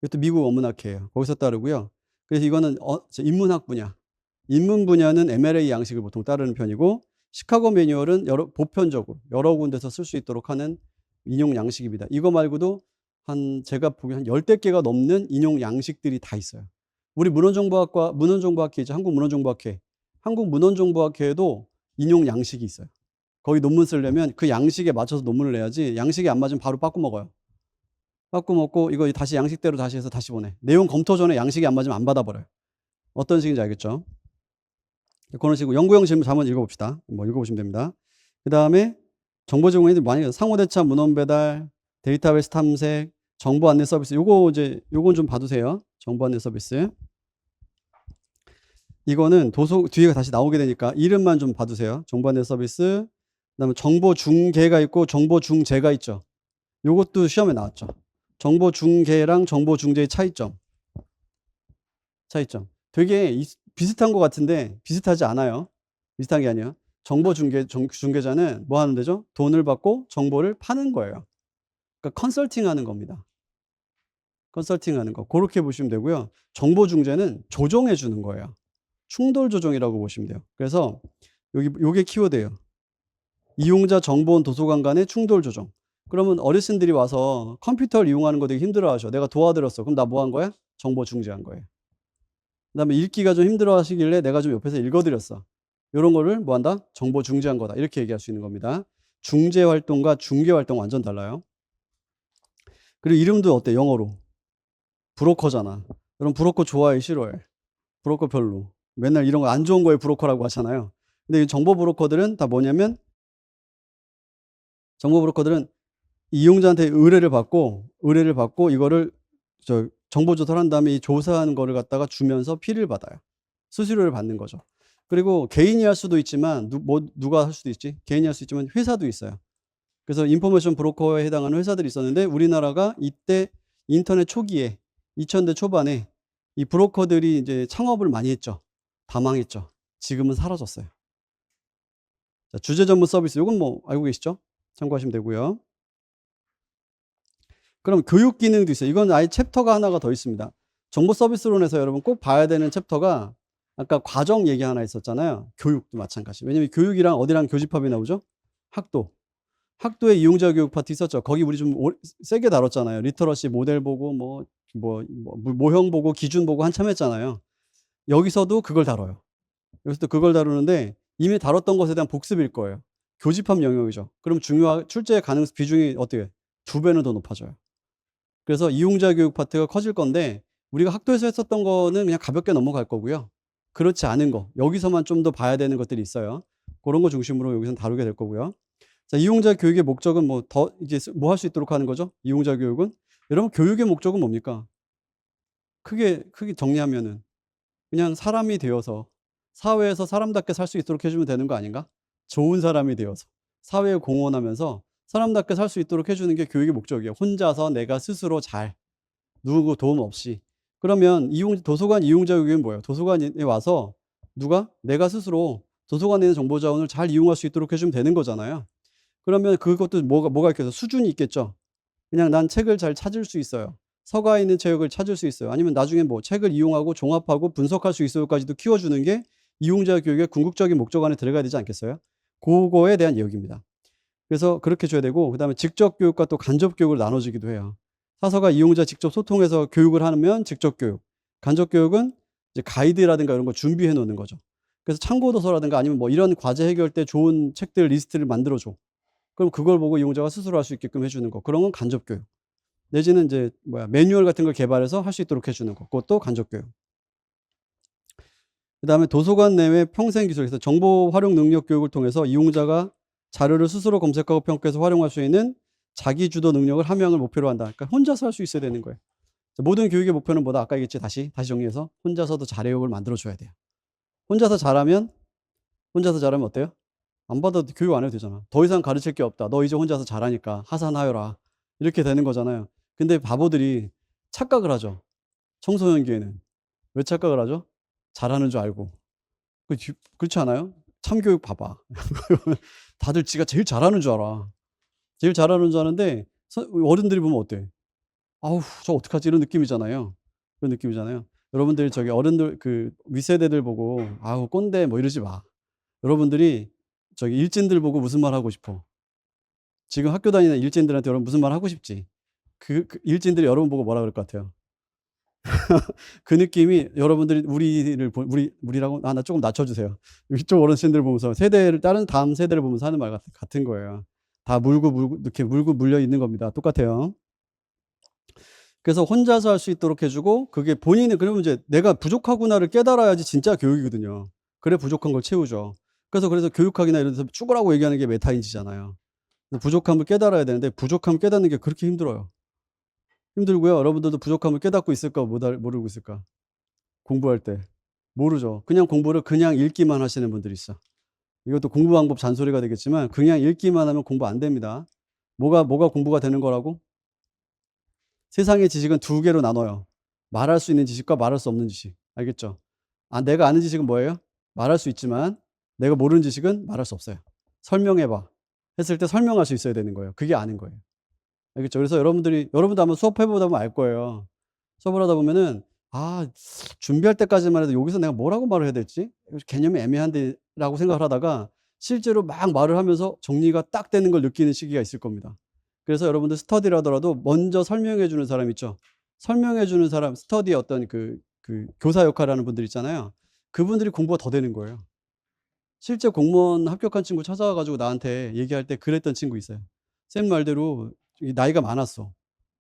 이것도 미국 어문학회예요. 거기서 따르고요. 그래서 이거는 인문학 분야. 인문 분야는 MLA 양식을 보통 따르는 편이고 시카고 매뉴얼은 보편적으로 여러 군데서 쓸 수 있도록 하는 인용 양식입니다. 이거 말고도 제가 보기엔 한 10대 개가 넘는 인용 양식들이 다 있어요. 우리 문헌정보학회죠. 한국문헌정보학회. 한국문헌정보학회에도 인용 양식이 있어요. 거기 논문 쓰려면 그 양식에 맞춰서 논문을 내야지 양식이 안 맞으면 바로 빠꾸 먹어요. 빠꾸 먹고 이거 다시 양식대로 다시 해서 다시 보내. 내용 검토 전에 양식이 안 맞으면 안 받아버려요. 어떤 식인지 알겠죠? 그런 식으로 연구용 질문 한번 읽어봅시다. 뭐 읽어보시면 됩니다. 그 다음에 정보 제공에 많이 상호대차, 문헌 배달, 데이터베이스 탐색, 정보 안내 서비스. 요건 좀 봐두세요. 정보 안내 서비스. 이거는 뒤에 다시 나오게 되니까 이름만 좀 봐두세요. 정보 안내 서비스. 그다음에 정보 중개가 있고 정보 중재가 있죠. 요것도 시험에 나왔죠. 정보 중개랑 정보 중재의 차이점. 되게 비슷한 것 같은데 비슷하지 않아요. 비슷한 게 아니에요. 정보 중개자는 뭐 하는 데죠? 돈을 받고 정보를 파는 거예요. 그러니까 컨설팅 하는 겁니다. 컨설팅 하는 거. 그렇게 보시면 되고요. 정보 중재는 조정해 주는 거예요. 충돌 조정이라고 보시면 돼요. 그래서 요게 키워드예요. 이용자 정보원 도서관 간의 충돌 조정. 그러면 어르신들이 와서 컴퓨터를 이용하는 거 되게 힘들어 하셔. 내가 도와드렸어. 그럼 나 뭐 한 거야? 정보 중재한 거예요. 그다음에 읽기가 좀 힘들어 하시길래 내가 좀 옆에서 읽어드렸어. 이런 거를 뭐 한다? 정보 중재한 거다. 이렇게 얘기할 수 있는 겁니다. 중재 활동과 중개 활동 완전 달라요. 그리고 이름도 어때? 영어로. 브로커잖아. 여러분 브로커 좋아해? 싫어해? 브로커 별로. 맨날 이런 거 안 좋은 거에 브로커라고 하잖아요. 근데 이 정보 브로커들은 다 뭐냐면 정보 브로커들은 이용자한테 의뢰를 받고 이거를 정보 조사를 한 다음에 이 조사하는 거를 갖다가 주면서 피를 받아요. 수수료를 받는 거죠. 그리고 개인이 할 수도 있지만 누가 할 수도 있지? 개인이 할 수 있지만 회사도 있어요. 그래서 인포메이션 브로커에 해당하는 회사들이 있었는데 우리나라가 이때 인터넷 초기에 2000대 초반에 이 브로커들이 이제 창업을 많이 했죠. 다 망했죠. 지금은 사라졌어요. 자, 주제 전문 서비스. 이건 뭐 알고 계시죠? 참고하시면 되고요. 그럼 교육 기능도 있어요. 이건 아예 챕터가 하나가 더 있습니다. 정보 서비스론에서 여러분 꼭 봐야 되는 챕터가 아까 과정 얘기 하나 있었잖아요. 교육도 마찬가지. 왜냐면 교육이랑 어디랑 교집합이 나오죠? 학도. 학도에 이용자 교육 파트 있었죠. 거기 우리 좀 세게 다뤘잖아요. 리터러시 모델 보고 모형 보고 기준 보고 한참 했잖아요. 여기서도 그걸 다뤄요. 여기서도 그걸 다루는데 이미 다뤘던 것에 대한 복습일 거예요. 교집합 영역이죠. 그럼 출제 가능 비중이 어떻게 2배는 더 높아져요. 그래서 이용자 교육 파트가 커질 건데 우리가 학도에서 했었던 거는 그냥 가볍게 넘어갈 거고요. 그렇지 않은 거 여기서만 좀 더 봐야 되는 것들이 있어요. 그런 거 중심으로 여기서는 다루게 될 거고요. 자, 이용자 교육의 목적은 이제 뭐 할 수 있도록 하는 거죠? 이용자 교육은 여러분 교육의 목적은 뭡니까? 크게 정리하면은 그냥 사람이 되어서 사회에서 사람답게 살 수 있도록 해 주면 되는 거 아닌가? 좋은 사람이 되어서 사회에 공헌하면서 사람답게 살 수 있도록 해 주는 게 교육의 목적이에요. 혼자서 내가 스스로 잘 누구 도움 없이. 그러면 도서관 이용자 교육은 뭐예요? 도서관에 와서 누가 내가 스스로 도서관에 있는 정보 자원을 잘 이용할 수 있도록 해 주면 되는 거잖아요. 그러면 그것도 뭐가 있겠어? 수준이 있겠죠. 그냥 난 책을 잘 찾을 수 있어요. 서가에 있는 책을 찾을 수 있어요. 아니면 나중에 뭐 책을 이용하고 종합하고 분석할 수 있어요까지도 키워주는 게 이용자 교육의 궁극적인 목적 안에 들어가야 되지 않겠어요? 그거에 대한 얘기입니다. 그래서 그렇게 줘야 되고, 그다음에 직접 교육과 또 간접 교육을 나눠주기도 해요. 사서가 이용자 직접 소통해서 교육을 하면 직접 교육, 간접 교육은 이제 가이드라든가 이런 거 준비해 놓는 거죠. 그래서 참고 도서라든가 아니면 뭐 이런 과제 해결 때 좋은 책들 리스트를 만들어 줘. 그럼 그걸 보고 이용자가 스스로 할 수 있게끔 해 주는 거. 그런 건 간접 교육. 내지는 이제 매뉴얼 같은 걸 개발해서 할 수 있도록 해 주는 거. 그것도 간접 교육. 그다음에 도서관 내외 평생 기술에서 정보 활용 능력 교육을 통해서 이용자가 자료를 스스로 검색하고 평가해서 활용할 수 있는 자기 주도 능력을 함양을 목표로 한다. 그러니까 혼자서 할 수 있어야 되는 거예요. 모든 교육의 목표는 뭐다? 아까 얘기했지. 다시 정리해서 혼자서도 자료를 만들어 줘야 돼요. 혼자서 잘하면 어때요? 안 받아도 교육 안 해도 되잖아. 더 이상 가르칠 게 없다. 너 이제 혼자서 잘하니까 하산하여라. 이렇게 되는 거잖아요. 근데 바보들이 착각을 하죠. 청소년기에는. 왜 착각을 하죠? 잘하는 줄 알고. 그렇지 않아요? 참교육 봐봐. 다들 지가 제일 잘하는 줄 알아. 제일 잘하는 줄 아는데 어른들이 보면 어때? 아우 저 어떡하지 이런 느낌이잖아요. 그런 느낌이잖아요. 여러분들 저기 어른들 그 윗세대들 보고 아우 꼰대 뭐 이러지 마. 여러분들이 저기 일진들 보고 무슨 말 하고 싶어? 지금 학교 다니는 일진들한테 여러분 무슨 말 하고 싶지? 그 일진들이 여러분 보고 뭐라 그럴 것 같아요? 그 느낌이 여러분들이 우리라고 나 조금 낮춰 주세요. 이쪽 어르신들 보면서 다음 세대를 보면서 하는 말 같은 거예요. 다 물고 이렇게 물고 물려 있는 겁니다. 똑같아요. 그래서 혼자서 할 수 있도록 해 주고 그게 본인이 그러면 이제 '내가 부족하구나.'를 깨달아야지 진짜 교육이거든요. 그래 부족한 걸 채우죠. 그래서 교육학이나 이런 데서 죽으라고 얘기하는 게 메타인지잖아요. 부족함을 깨달아야 되는데 부족함 깨닫는 게 그렇게 힘들어요. 힘들고요. 여러분들도 부족함을 깨닫고 있을까 모르고 있을까? 공부할 때. 모르죠. 그냥 공부를 그냥 읽기만 하시는 분들이 있어. 이것도 공부 방법 잔소리가 되겠지만 그냥 읽기만 하면 공부 안 됩니다. 뭐가 공부가 되는 거라고? 세상의 지식은 두 개로 나눠요. 말할 수 있는 지식과 말할 수 없는 지식. 알겠죠? 내가 아는 지식은 뭐예요? 말할 수 있지만 내가 모르는 지식은 말할 수 없어요. 설명해 봐. 했을 때 설명할 수 있어야 되는 거예요. 그게 아는 거예요. 알겠죠? 그래서 여러분도 아마 수업해 보다 보면 알 거예요. 수업을 하다 보면은 준비할 때까지만 해도 여기서 내가 뭐라고 말을 해야 될지 개념이 애매한데라고 생각을 하다가 실제로 막 말을 하면서 정리가 딱 되는 걸 느끼는 시기가 있을 겁니다. 그래서 여러분들 스터디를 하더라도 먼저 설명해 주는 사람 있죠. 설명해 주는 사람, 스터디의 어떤 그 교사 역할을 하는 분들 있잖아요. 그분들이 공부가 더 되는 거예요. 실제 공무원 합격한 친구 찾아와 가지고 나한테 얘기할 때 그랬던 친구 있어요. 쌤 말대로 나이가 많았어.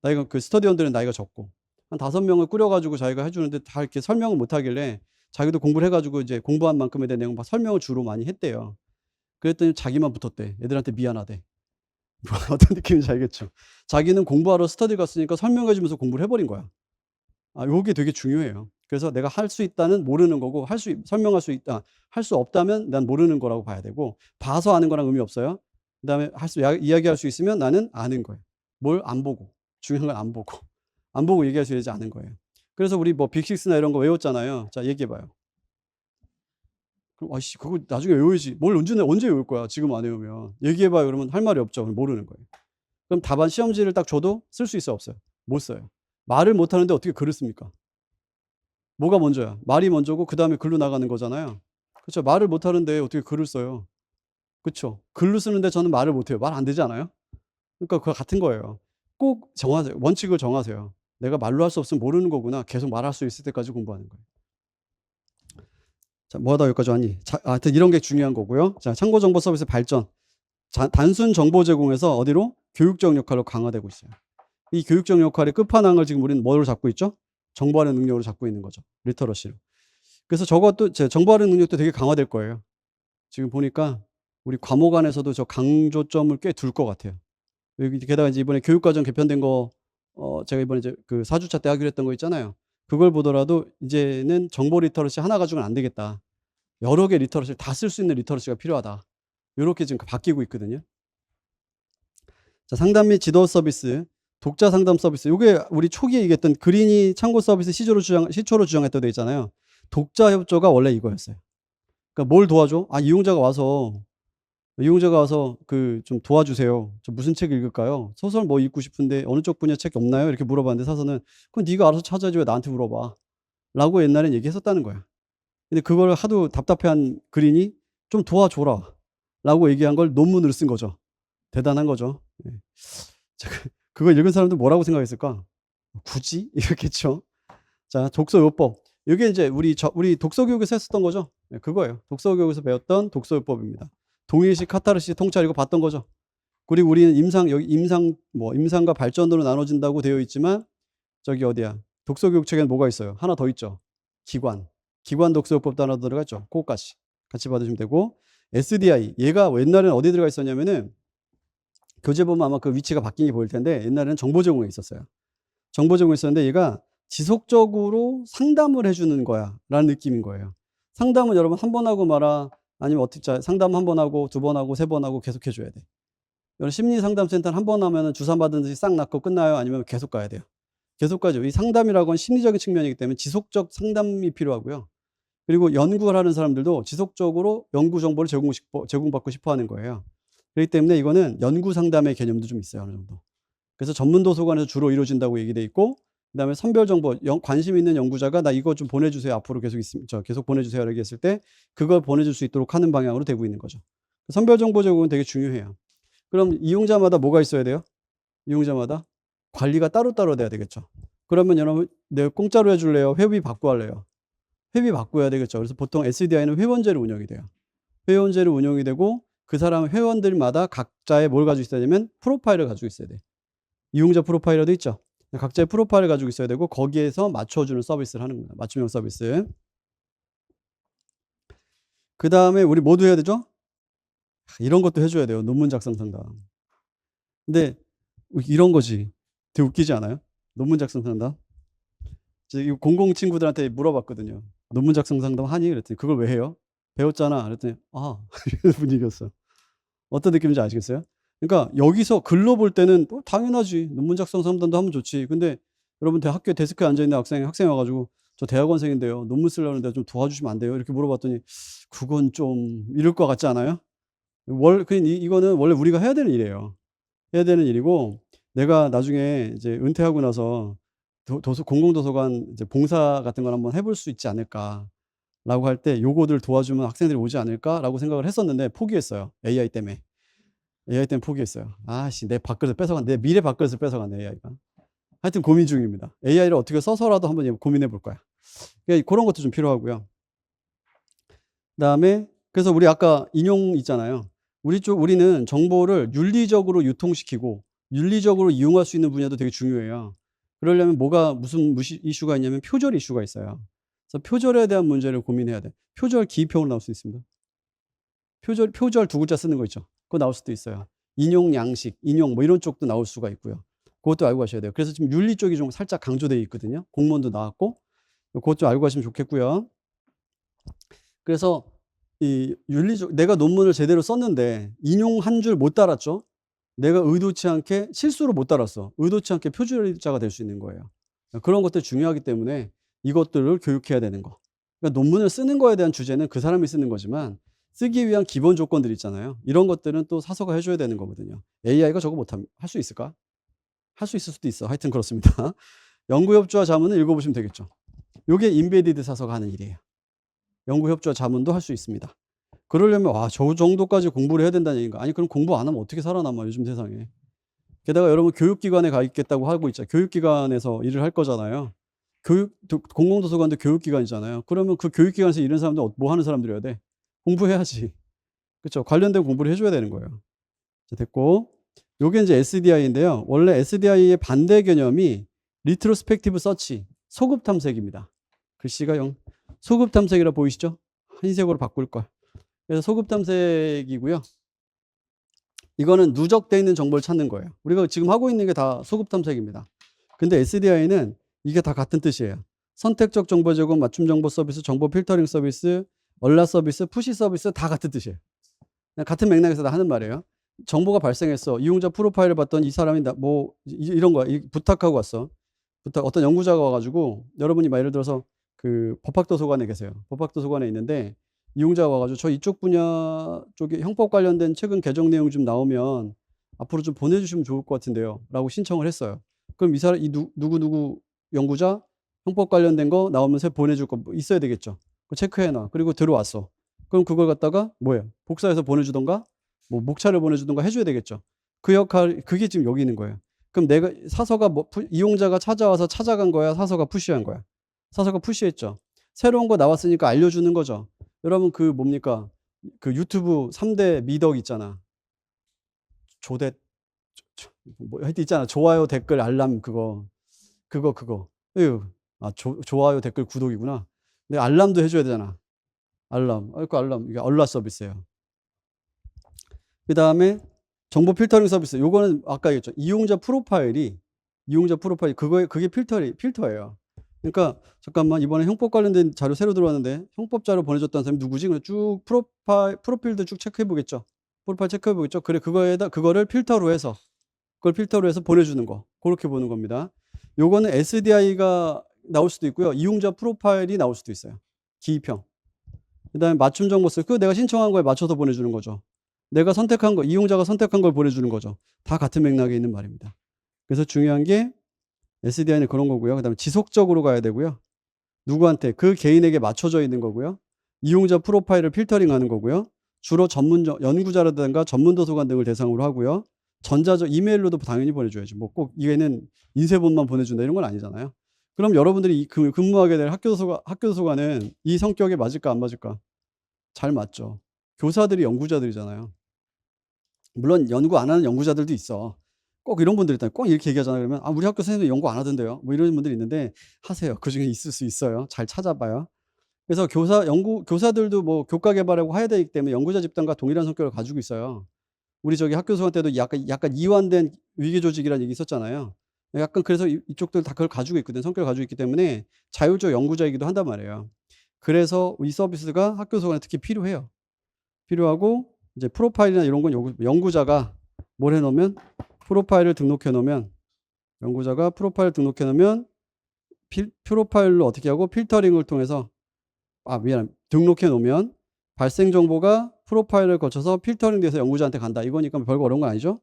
나이가 스터디원들은 나이가 적고. 한 5명을 꾸려 가지고 자기가 해 주는데 다 이렇게 설명을 못 하길래 자기도 공부를 해 가지고 이제 공부한 만큼에 대한 내용 막 설명을 주로 많이 했대요. 그랬더니 자기만 붙었대. 애들한테 미안하대. 어떤 느낌인지 알겠죠? 자기는 공부하러 스터디 갔으니까 설명해 주면서 공부를 해 버린 거야. 요게 되게 중요해요. 그래서 내가 할 수 있다는 모르는 거고 설명할 수 있다. 할 수 없다면 난 모르는 거라고 봐야 되고 봐서 아는 거랑 의미 없어요. 그다음에 이야기할 수 있으면 나는 아는 거예요. 뭘 안 보고. 중요한 건 안 보고. 안 보고 얘기할 수 있지 않은 거예요. 그래서 우리 뭐 빅6나 이런 거 외웠잖아요. 자 얘기해 봐요. 그럼 그거 나중에 외워야지. 뭘 언제 외울 거야 지금 안 외우면. 얘기해 봐요 그러면 할 말이 없죠. 모르는 거예요. 그럼 답안 시험지를 딱 줘도 쓸 수 있어요 없어요? 못 써요. 말을 못 하는데 어떻게 글을 씁니까? 뭐가 먼저야? 말이 먼저고 그다음에 글로 나가는 거잖아요. 그쵸. 말을 못 하는데 어떻게 글을 써요? 그쵸. 글로 쓰는데 저는 말을 못 해요. 말 안 되지 않아요? 그러니까 그거 같은 거예요. 꼭 정하세요. 원칙을 정하세요. '내가 말로 할 수 없으면 모르는 거구나.' 계속 말할 수 있을 때까지 공부하는 거예요. 자 뭐 하다가 여기까지 왔니? 하여튼 이런 게 중요한 거고요. 자 참고 정보 서비스 발전. 단순 정보 제공에서 어디로? 교육적 역할로 강화되고 있어요. 이 교육적 역할의 끝판왕을 지금 우리는 뭐로 잡고 있죠? 정보하는 능력으로 잡고 있는 거죠. 리터러시로. 그래서 저것도 정보하는 능력도 되게 강화될 거예요. 지금 보니까 우리 과목 안에서도 저 강조점을 꽤 둘 것 같아요. 여기 게다가 이제 이번에 교육과정 개편된 거 제가 이번에 이제 그 4주차 때 하기로 했던 거 있잖아요. 그걸 보더라도 이제는 정보 리터러시 하나 가지고는 안 되겠다. 여러 개 리터러시를 다 쓸 수 있는 리터러시가 필요하다. 요렇게 지금 바뀌고 있거든요. 자, 상담 및 지도 서비스, 독자 상담 서비스. 요게 우리 초기에 얘기했던 그린이 참고 서비스 시초로 주장했다고 돼 있잖아요. 독자 협조가 원래 이거였어요. 그러니까 뭘 도와줘? 이용자가 와서 좀 도와주세요. 저 무슨 책 읽을까요? 소설 뭐 읽고 싶은데 어느 쪽 분야 책 없나요? 이렇게 물어봤는데 사서는 그건 네가 알아서 찾아야지 왜 나한테 물어봐. 라고 옛날엔 얘기했었다는 거야. 근데 그걸 하도 답답해한 그린이 좀 도와줘라. 라고 얘기한 걸 논문으로 쓴 거죠. 대단한 거죠. 예. 자, 그걸 읽은 사람들 뭐라고 생각했을까? 굳이? 이렇겠죠. 자, 독서요법. 이게 이제 우리 독서교육에서 했었던 거죠. 네, 그거예요. 독서교육에서 배웠던 독서요법입니다. 동일식, 카타르시스, 통찰 이거 봤던 거죠. 그리고 우리는 임상과 발전으로 나눠진다고 되어 있지만 저기 어디야? 독서교육책에는 뭐가 있어요? 하나 더 있죠. 기관 독서요법도 하나 더 들어갔죠. 그거까지 같이 받으시면 되고 SDI 얘가 옛날에는 어디 들어가 있었냐면은 교재 보면 아마 그 위치가 바뀐 게 보일 텐데 옛날에는 정보 제공에 있었어요. 정보 제공에 있었는데 얘가 지속적으로 상담을 해주는 거야 라는 느낌인 거예요. 상담은 여러분 한 번 하고 말아 아니면 어떻게 상담 한 번 하고 두 번 하고 세 번 하고 계속 해줘야 돼. 여러분 심리상담센터는 한 번 하면 주사 받은 듯이 싹 낫고 끝나요? 아니면 계속 가야 돼요? 계속 가죠. 이 상담이라고 하는 심리적인 측면이기 때문에 지속적 상담이 필요하고요. 그리고 연구를 하는 사람들도 지속적으로 연구 정보를 제공받고 싶어 하는 거예요. 그렇기 때문에 이거는 연구 상담의 개념도 좀 있어요. 어느 정도. 그래서 전문 도서관에서 주로 이루어진다고 얘기돼 있고 그다음에 선별 정보 관심 있는 연구자가 나 이거 좀 보내주세요. 앞으로 계속 보내주세요. 이렇게 했을 때 그걸 보내줄 수 있도록 하는 방향으로 되고 있는 거죠. 선별 정보 제공은 되게 중요해요. 그럼 이용자마다 뭐가 있어야 돼요? 이용자마다 관리가 따로따로 돼야 되겠죠. 그러면 여러분 내가 공짜로 해줄래요? 회비 받고 할래요? 회비 받고 해야 되겠죠. 그래서 보통 SDI는 회원제로 운영이 돼요. 회원제로 운영이 되고 그 사람 회원들마다 각자의 뭘 가지고 있어야 되면 프로파일을 가지고 있어야 돼. 이용자 프로파일러도 있죠. 각자의 프로파일을 가지고 있어야 되고 거기에서 맞춰주는 서비스를 하는 겁니다. 맞춤형 서비스. 그 다음에 우리 모두 해야 되죠? 이런 것도 해줘야 돼요. 논문 작성 상담. 근데 이런 거지. 되게 웃기지 않아요? 논문 작성 상담. 이 공공 친구들한테 물어봤거든요. 논문 작성 상담 하니? 그랬더니 그걸 왜 해요? 배웠잖아. 그랬더니 이런 분위기였어. 어떤 느낌인지 아시겠어요? 그러니까 여기서 글로 볼 때는 당연하지. 논문 작성 상담도 하면 좋지. 근데 여러분 학교에 데스크에 앉아있는 학생이 와가지고 저 대학원생인데요. 논문 쓰려는데 좀 도와주시면 안 돼요? 이렇게 물어봤더니 그건 좀 이럴 것 같지 않아요? 이거는 원래 우리가 해야 되는 일이에요. 해야 되는 일이고 내가 나중에 이제 은퇴하고 나서 공공도서관 이제 봉사 같은 걸 한번 해볼 수 있지 않을까라고 할 때 요거들 도와주면 학생들이 오지 않을까라고 생각을 했었는데 포기했어요. AI 때문에 포기했어요. 내 밥그릇을 뺏어간, 내 미래 밥그릇을 뺏어갔네, AI가. 하여튼 고민 중입니다. AI를 어떻게 써서라도 한번 고민해 볼 거야. 그러니까 그런 것도 좀 필요하고요. 그다음에 그래서 우리 아까 인용 있잖아요. 우리는 정보를 윤리적으로 유통시키고 윤리적으로 이용할 수 있는 분야도 되게 중요해요. 그러려면 무슨 이슈가 있냐면 표절 이슈가 있어요. 그래서 표절에 대한 문제를 고민해야 돼. 표절 기입형으로 나올 수 있습니다. 표절 두 글자 쓰는 거 있죠. 그거 나올 수도 있어요. 인용 양식, 인용 뭐 이런 쪽도 나올 수가 있고요. 그것도 알고 가셔야 돼요. 그래서 지금 윤리 쪽이 좀 살짝 강조되어 있거든요. 공무원도 나왔고 그것 좀 알고 가시면 좋겠고요. 그래서 이 윤리적 내가 논문을 제대로 썼는데 인용 한 줄 못 달았죠. 내가 의도치 않게 실수로 못 달았어. 의도치 않게 표절자가 될 수 있는 거예요. 그런 것들 중요하기 때문에 이것들을 교육해야 되는 거. 그러니까 논문을 쓰는 거에 대한 주제는 그 사람이 쓰는 거지만 쓰기 위한 기본 조건들 있잖아요. 이런 것들은 또 사서가 해줘야 되는 거거든요. AI가 저거 못하면 할 수 있을까? 할 수 있을 수도 있어. 하여튼 그렇습니다. 연구협조와 자문은 읽어보시면 되겠죠. 이게 인베디드 사서가 하는 일이에요. 연구협조와 자문도 할 수 있습니다. 그러려면 저 정도까지 공부를 해야 된다는 얘기인가? 아니 그럼 공부 안 하면 어떻게 살아남아 요즘 세상에. 게다가 여러분 교육기관에 가 있겠다고 하고 있죠. 교육기관에서 일을 할 거잖아요. 공공도서관도 교육기관이잖아요. 그러면 그 교육기관에서 일하는 사람들 뭐 하는 사람들이어야 돼? 공부해야지. 그렇죠. 관련된 공부를 해줘야 되는 거예요. 자, 됐고 요게 이제 SDI인데요. 원래 SDI의 반대 개념이 리트로스펙티브 서치, 소급 탐색입니다. 글씨가 소급 탐색이라 보이시죠? 흰색으로 바꿀 걸. 그래서 소급 탐색이고요. 이거는 누적되어 있는 정보를 찾는 거예요. 우리가 지금 하고 있는 게 다 소급 탐색입니다. 근데 SDI는 이게 다 같은 뜻이에요. 선택적 정보 제공, 맞춤 정보 서비스, 정보 필터링 서비스, 얼라 서비스, 푸시 서비스 다 같은 뜻이에요. 그냥 같은 맥락에서 다 하는 말이에요. 정보가 발생했어. 이용자 프로파일을 봤더니 이 사람이 이런 거야. 부탁하고 왔어. 어떤 연구자가 와가지고 여러분이 막 예를 들어서 그 법학도서관에 계세요. 법학도서관에 있는데 이용자가 와가지고 저 이쪽 분야 쪽에 형법 관련된 최근 개정 내용 좀 나오면 앞으로 좀 보내주시면 좋을 것 같은데요. 라고 신청을 했어요. 그럼 이 사람, 누구 연구자 형법 관련된 거 나오면 새 보내줄 거 있어야 되겠죠. 그 체크해놔. 그리고 들어왔어. 그럼 그걸 갖다가 뭐예요? 복사해서 보내주던가 뭐 목차를 보내주던가 해줘야 되겠죠. 그 역할, 그게 지금 여기 있는 거예요. 그럼 내가 사서가 이용자가 찾아와서 찾아간 거야? 사서가 푸시한 거야? 사서가 푸시했죠. 새로운 거 나왔으니까 알려주는 거죠. 여러분 그 뭡니까? 그 유튜브 3대 미덕 있잖아. 뭐 하여튼 있잖아. 좋아요, 댓글, 알람 그거. 에휴. 좋아요, 댓글, 구독이구나. 근데 알람도 해줘야 되잖아. 알람. 그 알람. 이게 얼라 서비스예요. 그 다음에 정보 필터링 서비스. 요거는 아까 얘기했죠. 이용자 프로파일, 그게 필터예요. 그러니까 잠깐만 이번에 형법 관련된 자료 새로 들어왔는데 형법 자료 보내줬다는 사람이 누구지? 그래 쭉 프로필도 쭉 체크해 보겠죠. 프로파일 체크해 보겠죠. 그래 그거를 필터로 해서 보내주는 거. 그렇게 보는 겁니다. 요거는 SDI가 나올 수도 있고요. 이용자 프로파일이 나올 수도 있어요. 기입형. 그 다음에 맞춤 정보스. 그거 내가 신청한 거에 맞춰서 보내주는 거죠. 내가 선택한 거, 이용자가 선택한 걸 보내주는 거죠. 다 같은 맥락에 있는 말입니다. 그래서 중요한 게 SDI는 그런 거고요. 그 다음에 지속적으로 가야 되고요. 누구한테? 그 개인에게 맞춰져 있는 거고요. 이용자 프로파일을 필터링 하는 거고요. 주로 연구자라든가 전문 도서관 등을 대상으로 하고요. 전자적 이메일로도 당연히 보내줘야지. 뭐 꼭 이게는 인쇄본만 보내준다 이런 건 아니잖아요. 그럼 여러분들이 근무하게 될 학교도서관은 이 성격에 맞을까 안 맞을까? 잘 맞죠. 교사들이 연구자들이잖아요. 물론 연구 안 하는 연구자들도 있어. 꼭 이런 분들 있다. 꼭 이렇게 얘기하잖아요. 그러면 우리 학교 선생님 연구 안 하던데요. 뭐 이런 분들이 있는데 하세요. 그중에 있을 수 있어요. 잘 찾아봐요. 그래서 교사들도 뭐 교과 개발하고 해야 되기 때문에 연구자 집단과 동일한 성격을 가지고 있어요. 우리 저기 학교 소관 때도 약간 이완된 위계 조직이라는 얘기 있었잖아요. 약간 그래서 이쪽들 다 그걸 가지고 있거든. 성격을 가지고 있기 때문에 자율적 연구자이기도 한단 말이에요. 그래서 이 서비스가 학교 소관에 특히 필요해요. 필요하고 이제 프로파일이나 이런 건 연구자가 뭘 해놓으면 프로파일을 등록해 놓으면 연구자가 프로파일 등록해 놓으면 프로파일로 어떻게 하고 필터링을 통해서 등록해 놓으면 발생 정보가 프로파일을 거쳐서 필터링 돼서 연구자한테 간다. 이거니까 별거 어려운 건 아니죠?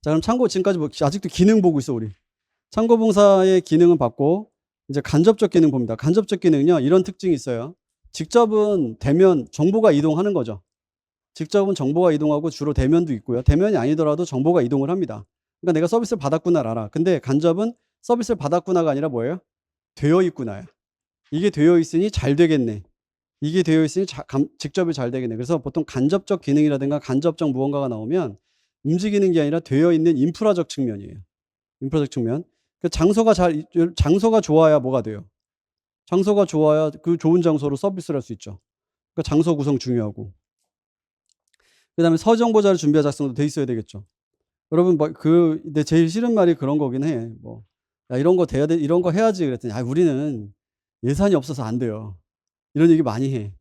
자, 그럼 참고 지금까지 아직도 기능 보고 있어, 우리. 참고봉사의 기능은 받고 이제 간접적 기능 봅니다. 간접적 기능은요, 이런 특징이 있어요. 직접은 대면 정보가 이동하는 거죠. 직접은 정보가 이동하고 주로 대면도 있고요. 대면이 아니더라도 정보가 이동을 합니다. 그러니까 내가 서비스를 받았구나를 알아. 근데 간접은 서비스를 받았구나가 아니라 뭐예요? 되어 있구나야. 이게 되어 있으니 잘 되겠네. 이게 되어 있으니 직접이 잘 되겠네. 그래서 보통 간접적 기능이라든가 간접적 무언가가 나오면 움직이는 게 아니라 되어 있는 인프라적 측면이에요. 인프라적 측면. 그 장소가 좋아야 뭐가 돼요? 장소가 좋아야 그 좋은 장소로 서비스를 할 수 있죠. 그러니까 장소 구성 중요하고. 그 다음에 서정보 자료 준비와 작성도 돼 있어야 되겠죠. 여러분, 근데 제일 싫은 말이 그런 거긴 해. 야, 이런 거 돼야 돼, 이런 거 해야지. 그랬더니, 우리는 예산이 없어서 안 돼요. 이런 얘기 많이 해.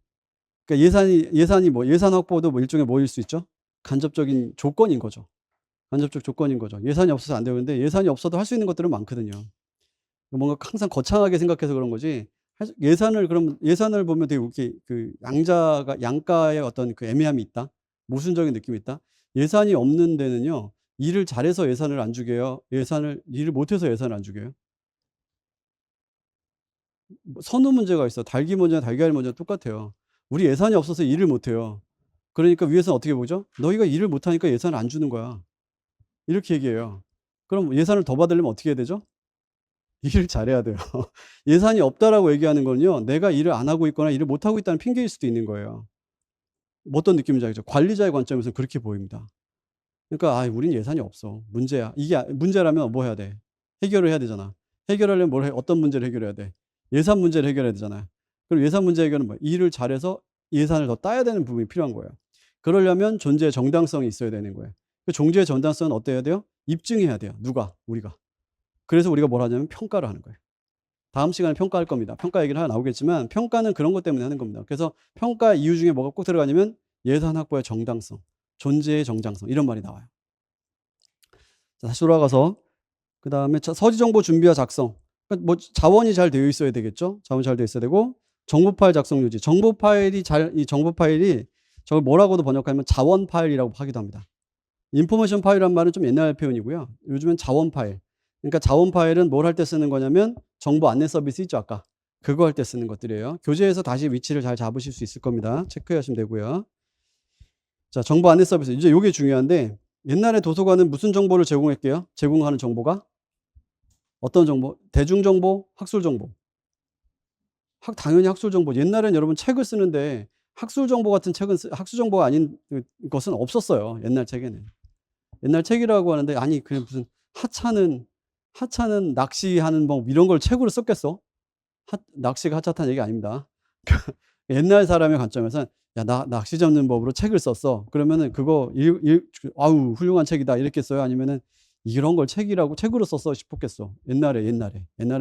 그러니까 예산 확보도 뭐 일종의 뭐일 수 있죠? 간접적인 조건인 거죠. 간접적 조건인 거죠. 예산이 없어서 안 되는데 예산이 없어도 할 수 있는 것들은 많거든요. 뭔가 항상 거창하게 생각해서 그런 거지. 예산을 보면 되게 이렇게 양가의 어떤 그 애매함이 있다. 모순적인 느낌이 있다. 예산이 없는 데는요. 일을 잘해서 예산을 안 주게요. 일을 못해서 예산을 안 주게요. 선호 문제가 있어. 달기 문제나 달걀 문제는 똑같아요. 우리 예산이 없어서 일을 못해요. 그러니까 위에서는 어떻게 보죠? 너희가 일을 못하니까 예산을 안 주는 거야. 이렇게 얘기해요. 그럼 예산을 더 받으려면 어떻게 해야 되죠? 일을 잘해야 돼요. 예산이 없다라고 얘기하는 건요. 내가 일을 안 하고 있거나 일을 못하고 있다는 핑계일 수도 있는 거예요. 어떤 느낌인지 알죠? 관리자의 관점에서 그렇게 보입니다. 그러니까 우린 예산이 없어. 문제야. 이게 문제라면 뭐 해야 돼? 해결을 해야 되잖아. 해결하려면 어떤 문제를 해결해야 돼? 예산 문제를 해결해야 되잖아요. 그럼 예산 문제 해결은 일을 잘해서 예산을 더 따야 되는 부분이 필요한 거예요. 그러려면 존재의 정당성이 있어야 되는 거예요. 그 존재의 정당성은 어때야 돼요? 입증해야 돼요. 누가? 우리가. 그래서 우리가 뭘 하냐면 평가를 하는 거예요. 다음 시간에 평가할 겁니다. 평가 얘기는 하나 나오겠지만 평가는 그런 것 때문에 하는 겁니다. 그래서 평가 이유 중에 뭐가 꼭 들어가냐면 예산 확보의 정당성, 존재의 정당성 이런 말이 나와요. 자, 다시 돌아가서 그다음에 서지 정보 준비와 작성. 그러니까 뭐 자원이 잘 되어 있어야 되겠죠. 자원이 잘 되어 있어야 되고 정보 파일 작성 유지. 이 정보 파일이 저걸 뭐라고도 번역하면 자원 파일이라고 하기도 합니다. 인포메이션 파일이란 말은 좀 옛날 표현이고요. 요즘엔 자원 파일. 그러니까 자원 파일은 뭘 할 때 쓰는 거냐면 정보 안내 서비스 있죠, 아까. 그거 할 때 쓰는 것들이에요. 교재에서 다시 위치를 잘 잡으실 수 있을 겁니다. 체크하시면 되고요. 자, 정보 안내 서비스. 이제 요게 중요한데 옛날에 도서관은 무슨 정보를 제공했게요? 제공하는 정보가 어떤 정보? 대중정보, 학술정보. 당연히 학술정보. 옛날엔 여러분 책을 쓰는데 학술정보 같은 책은 학술정보가 아닌 것은 없었어요. 옛날 책에는. 옛날 책이라고 하는데 아니 그냥 무슨 하찮은 낚시하는 법 이런 걸 책으로 썼겠어? 낚시가 하찮다는 얘기 아닙니다. 옛날 사람의 관점에서는 야, 나 낚시 잡는 법으로 책을 썼어. 그러면은 그거 아우 훌륭한 책이다 이렇게 써요? 아니면은 이런 걸 책이라고 책으로 썼어 싶었겠어. 옛날엔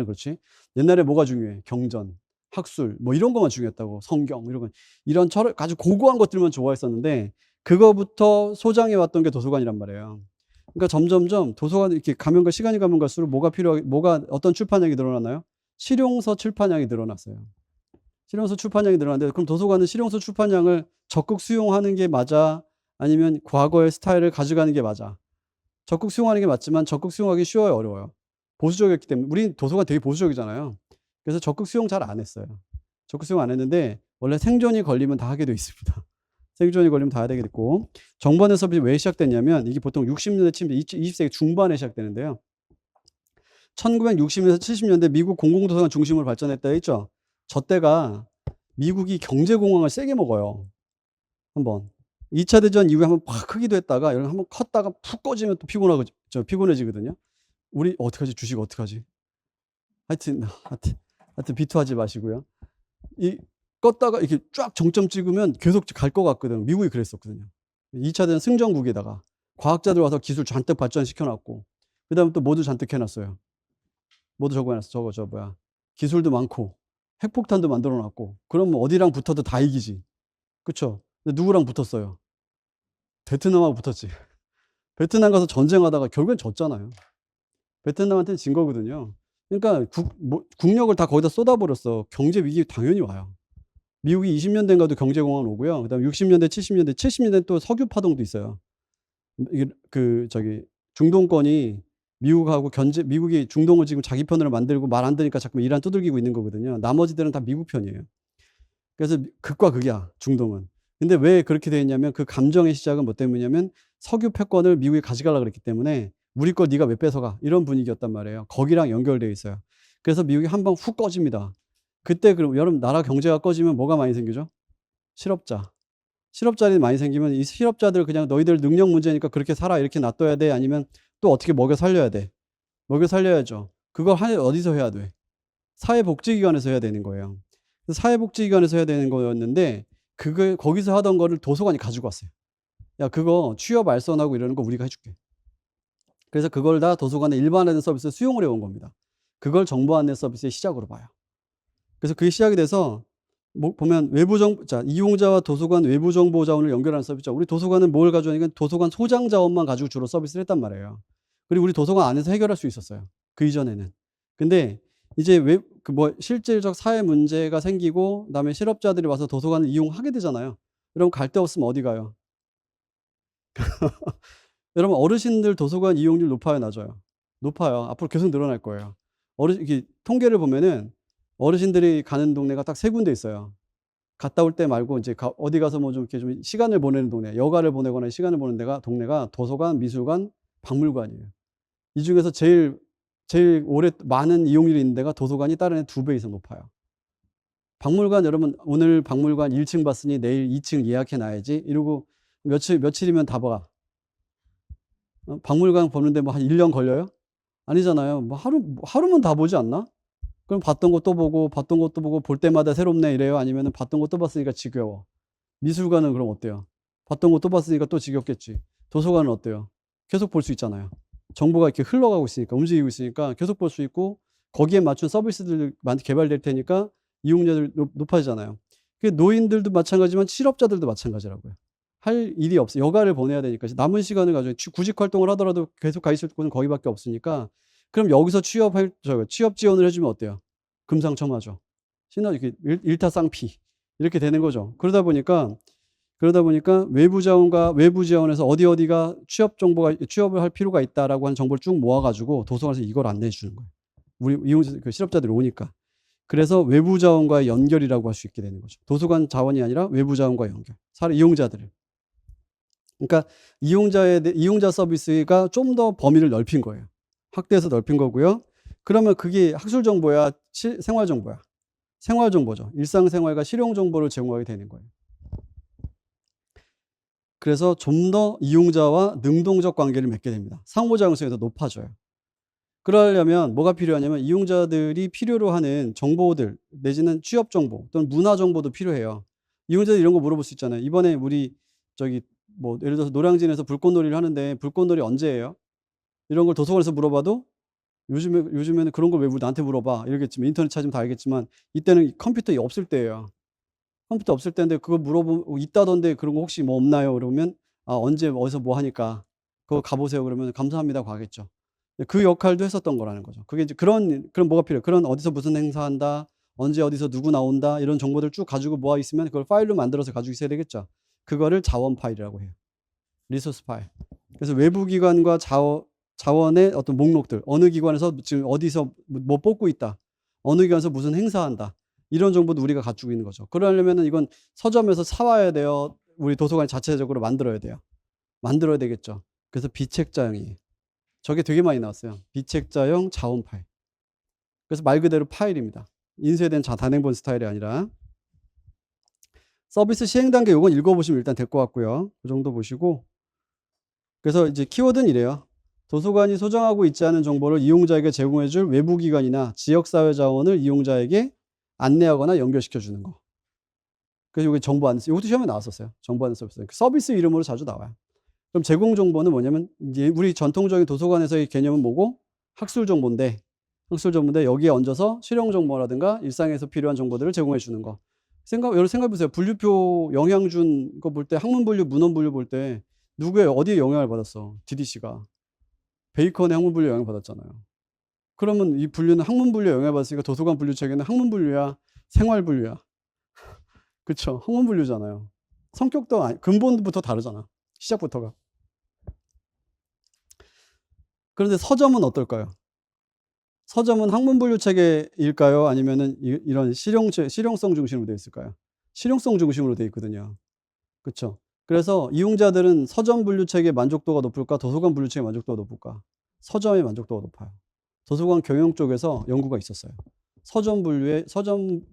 그렇지. 옛날에 뭐가 중요해? 경전, 학술 뭐 이런 것만 중요했다고. 성경 이런 거 이런 아주 고고한 것들만 좋아했었는데 그거부터 소장해 왔던 게 도서관이란 말이에요. 그러니까 점점점 도서관 이렇게 시간이 가면 갈수록 뭐가 어떤 출판량이 늘어나나요? 실용서 출판량이 늘어났어요. 실용서 출판량이 늘어났는데 그럼 도서관은 실용서 출판량을 적극 수용하는 게 맞아? 아니면 과거의 스타일을 가져가는 게 맞아? 적극 수용하는 게 맞지만 적극 수용하기 쉬워요, 어려워요? 보수적이었기 때문에. 우리 도서관 되게 보수적이잖아요. 그래서 적극 수용 잘 안 했어요. 적극 수용 안 했는데 원래 생존이 걸리면 다 하게 돼 있습니다. 생존이 걸리면 다 해야 되게 됐고 정보 안내 서비스 왜 시작됐냐면 이게 보통 60년대 20세기 중반에 시작되는데요. 1960년에서 70년대 미국 공공도서관 중심으로 발전했다 했죠. 저 때가 미국이 경제공황을 세게 먹어요. 한번 2차 대전 이후에 한번 팍 크기도 했다가 이런 한번 컸다가 푹 꺼지면 또 피곤해지거든요. 우리 어떡하지? 주식 어떡하지? 하여튼 비투하지 마시고요. 이 껐다가 이렇게 쫙 정점 찍으면 계속 갈 것 같거든. 미국이 그랬었거든요. 2차 대전 승전국에다가 과학자들 와서 기술 잔뜩 발전시켜 놨고 그다음에 또 모두 잔뜩 해 놨어요. 모두 적어 놨어. 기술도 많고 핵폭탄도 만들어 놨고 그럼 어디랑 붙어도 다 이기지. 그쵸? 근데 누구랑 붙었어요? 베트남하고 붙었지. 베트남 가서 전쟁하다가 결국엔 졌잖아요. 베트남한테는 진 거거든요. 그러니까 국력을 다 거기다 쏟아버렸어. 경제 위기 당연히 와요. 미국이 20년대인가도 경제공황 오고요. 그다음에 60년대, 70년대 또 석유 파동도 있어요. 이게 중동권이 미국이 중동을 지금 자기 편으로 만들고 말 안 들으니까 자꾸 이란 두들기고 있는 거거든요. 나머지들은 다 미국 편이에요. 그래서 극과 극이야, 중동은. 근데 왜 그렇게 돼 있냐면 그 감정의 시작은 뭐 때문이냐면 석유 패권을 미국이 가져가려고 그랬기 때문에 우리 거 네가 왜 뺏어가? 이런 분위기였단 말이에요. 거기랑 연결되어 있어요. 그래서 미국이 한 방 훅 꺼집니다. 그때 그럼 여러분 나라 경제가 꺼지면 뭐가 많이 생기죠? 실업자들이 많이 생기면 이 실업자들 그냥 너희들 능력 문제니까 그렇게 살아 이렇게 놔둬야 돼? 아니면 또 어떻게 먹여 살려야 돼? 먹여 살려야죠. 그걸 어디서 해야 돼? 사회복지기관에서 해야 되는 거예요. 사회복지기관에서 해야 되는 거였는데 거기서 하던 거를 도서관이 가지고 왔어요. 야, 그거 취업 알선하고 이러는 거 우리가 해줄게. 그래서 그걸 다 도서관의 일반화된 서비스에 수용을 해온 겁니다. 그걸 정보 안내 서비스의 시작으로 봐요. 그래서 그게 시작이 돼서 보면 이용자와 도서관 외부 정보 자원을 연결하는 서비스죠. 우리 도서관은 뭘 가져오니까 도서관 소장 자원만 가지고 주로 서비스를 했단 말이에요. 그리고 우리 도서관 안에서 해결할 수 있었어요. 그 이전에는. 근데 이제 실질적 사회 문제가 생기고 그다음에 실업자들이 와서 도서관을 이용하게 되잖아요. 여러분 갈 데 없으면 어디 가요? 여러분 어르신들 도서관 이용률 높아요, 낮아요? 높아요. 앞으로 계속 늘어날 거예요. 이게 통계를 보면은 어르신들이 가는 동네가 딱 3군데 있어요. 갔다 올 때 말고 이제 어디 가서 뭐 좀 이렇게 좀 시간을 보내는 동네, 여가를 보내거나 시간을 보내는 동네가 도서관, 미술관, 박물관이에요. 이 중에서 제일 많은 이용률이 있는 데가 도서관이 다른 애 2배 이상 높아요. 박물관 여러분 오늘 박물관 1층 봤으니 내일 2층 예약해 놔야지 이러고 며칠이면 다 봐. 박물관 보는데 뭐 한 1년 걸려요? 아니잖아요. 뭐 하루면 다 보지 않나? 그럼 봤던 거 또 보고 볼 때마다 새롭네 이래요? 아니면은 봤던 거 또 봤으니까 지겨워? 미술관은 그럼 어때요? 봤던 거 또 봤으니까 또 지겹겠지. 도서관은 어때요? 계속 볼 수 있잖아요. 정보가 이렇게 흘러가고 있으니까, 움직이고 있으니까 계속 볼 수 있고 거기에 맞춘 서비스들 개발될 테니까 이용자들 높아지잖아요. 노인들도 마찬가지지만 실업자들도 마찬가지라고요. 할 일이 없어요. 여가를 보내야 되니까. 남은 시간을 가지고 구직 활동을 하더라도 계속 가 있을 곳은 거기밖에 없으니까 그럼 여기서 취업 지원을 해 주면 어때요? 금상첨화죠. 이렇게 일타쌍피 이렇게 되는 거죠. 그러다 보니까 외부 지원에서 어디가 취업을 할 필요가 있다라고 하는 정보를 쭉 모아 가지고 도서관에서 이걸 안내해 주는 거예요. 우리 실업자들이 오니까. 그래서 외부 자원과의 연결이라고 할 수 있게 되는 거죠. 도서관 자원이 아니라 외부 자원과의 연결. 이용자들을. 그러니까 이용자 서비스가 좀 더 범위를 넓힌 거예요. 확대해서 넓힌 거고요. 그러면 그게 학술 정보야, 생활 정보야? 생활 정보죠. 일상생활과 실용 정보를 제공하게 되는 거예요. 그래서 좀 더 이용자와 능동적 관계를 맺게 됩니다. 상호작용성이 더 높아져요. 그러려면 뭐가 필요하냐면 이용자들이 필요로 하는 정보들 내지는 취업 정보 또는 문화 정보도 필요해요. 이용자들이 이런 거 물어볼 수 있잖아요. 이번에 우리 예를 들어서 노량진에서 불꽃놀이를 하는데 불꽃놀이 언제예요? 이런 걸 도서관에서 물어봐도 요즘에는 그런 걸 왜 나한테 물어봐 이러겠지만 인터넷 찾으면 다 알겠지만 이때는 컴퓨터 없을 때예요. 컴퓨터 없을 때인데 그거 물어보면 있다던데 그런 거 혹시 뭐 없나요? 그러면 언제 어디서 뭐 하니까 그거 가보세요. 그러면 감사합니다 가겠죠. 그 역할도 했었던 거라는 거죠. 그게 이제 그런 뭐가 필요해요. 그런 어디서 무슨 행사한다, 언제 어디서 누구 나온다 이런 정보들 쭉 가지고 모아 있으면 그걸 파일로 만들어서 가지고 있어야 되겠죠. 그거를 자원 파일이라고 해요. 리소스 파일. 그래서 외부 기관과 자원의 어떤 목록들, 어느 기관에서 지금 어디서 뭐 뽑고 있다, 어느 기관에서 무슨 행사한다 이런 정보도 우리가 가지고 있는 거죠. 그러려면은 이건 서점에서 사와야 돼요. 우리 도서관 자체적으로 만들어야 돼요. 만들어야 되겠죠. 그래서 비책자형이에요. 저게 되게 많이 나왔어요. 비책자형 자원 파일. 그래서 말 그대로 파일입니다. 인쇄된 단행본 스타일이 아니라. 서비스 시행 단계 요건 읽어보시면 일단 될 것 같고요. 그 정도 보시고. 그래서 이제 키워드는 이래요. 도서관이 소장하고 있지 않은 정보를 이용자에게 제공해줄 외부기관이나 지역사회 자원을 이용자에게 안내하거나 연결시켜주는 거. 그래서 이게 정보 안내, 이것도 시험에 나왔었어요. 정보 안내 서비스. 서비스 이름으로 자주 나와요. 그럼 제공 정보는 뭐냐면 이제 우리 전통적인 도서관에서의 개념은 뭐고? 학술 정보인데 여기에 얹어서 실용 정보라든가 일상에서 필요한 정보들을 제공해 주는 거. 여러분 생각해 보세요. 분류표 영향 준 거 볼 때 학문 분류, 문헌 분류 볼 때 어디에 영향을 받았어? DDC가. 베이컨의 학문 분류 영향을 받았잖아요. 그러면 이 분류는 학문 분류 영향을 받았으니까 도서관 분류 체계는 학문 분류야, 생활 분류야. 그쵸? 학문 분류잖아요. 성격도 근본부터 다르잖아. 시작부터가. 그런데 서점은 어떨까요? 서점은 학문 분류 체계일까요? 아니면은 이런 실용성 중심으로 되어 있을까요? 실용성 중심으로 되어 있거든요. 그렇죠? 그래서 이용자들은 서점 분류 체계 만족도가 높을까? 도서관 분류 체계 만족도가 높을까? 서점의 만족도가 높아요. 도서관 경영 쪽에서 연구가 있었어요. 서점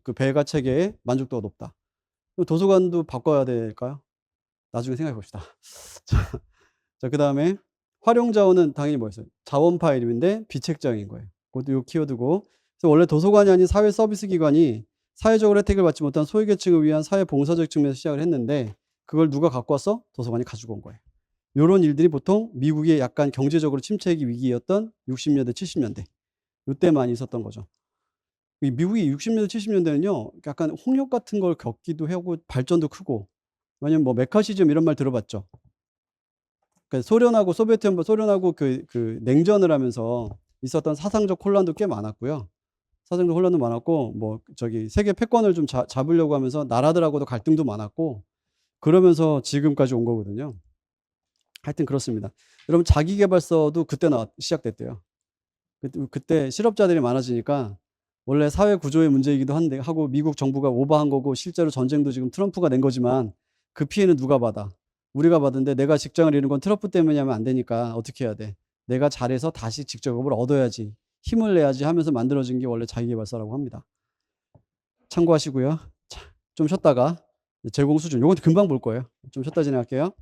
그 배가 체계의 만족도가 높다. 도서관도 바꿔야 될까요? 나중에 생각해 봅시다. 자, 그다음에 활용 자원은 당연히 뭐였어요? 자원 파일인데 비책자형인 거예요. 그것도 요 키워드고. 그래서 원래 도서관이 아닌 사회 서비스 기관이 사회적으로 혜택을 받지 못한 소외계층을 위한 사회 봉사적 측면에서 시작을 했는데 그걸 누가 갖고 왔어? 도서관이 가지고 온 거예요. 요런 일들이 보통 미국의 약간 경제적으로 침체기 위기였던 60년대, 70년대 요때 많이 있었던 거죠. 미국이 60년대, 70년대는요, 약간 홍역 같은 걸 겪기도 하고 발전도 크고, 왜냐면 뭐 메카시즘 이런 말 들어봤죠. 그러니까 소련하고 그 냉전을 하면서 있었던 사상적 혼란도 꽤 많았고요. 사상적 혼란도 많았고, 세계 패권을 좀 잡으려고 하면서 나라들하고도 갈등도 많았고, 그러면서 지금까지 온 거거든요. 하여튼 그렇습니다. 여러분 자기계발서도 그때 시작됐대요. 그때 실업자들이 많아지니까 원래 사회 구조의 문제이기도 한데 하고 미국 정부가 오버한 거고 실제로 전쟁도 지금 트럼프가 낸 거지만 그 피해는 누가 받아? 우리가 받은데 내가 직장을 잃은 건 트럼프 때문이면 안 되니까 어떻게 해야 돼? 내가 잘해서 다시 직접업을 얻어야지. 힘을 내야지 하면서 만들어진 게 원래 자기계발서라고 합니다. 참고하시고요. 좀 쉬었다가 제공 수준. 요건 금방 볼 거예요. 좀 쉬었다 진행할게요.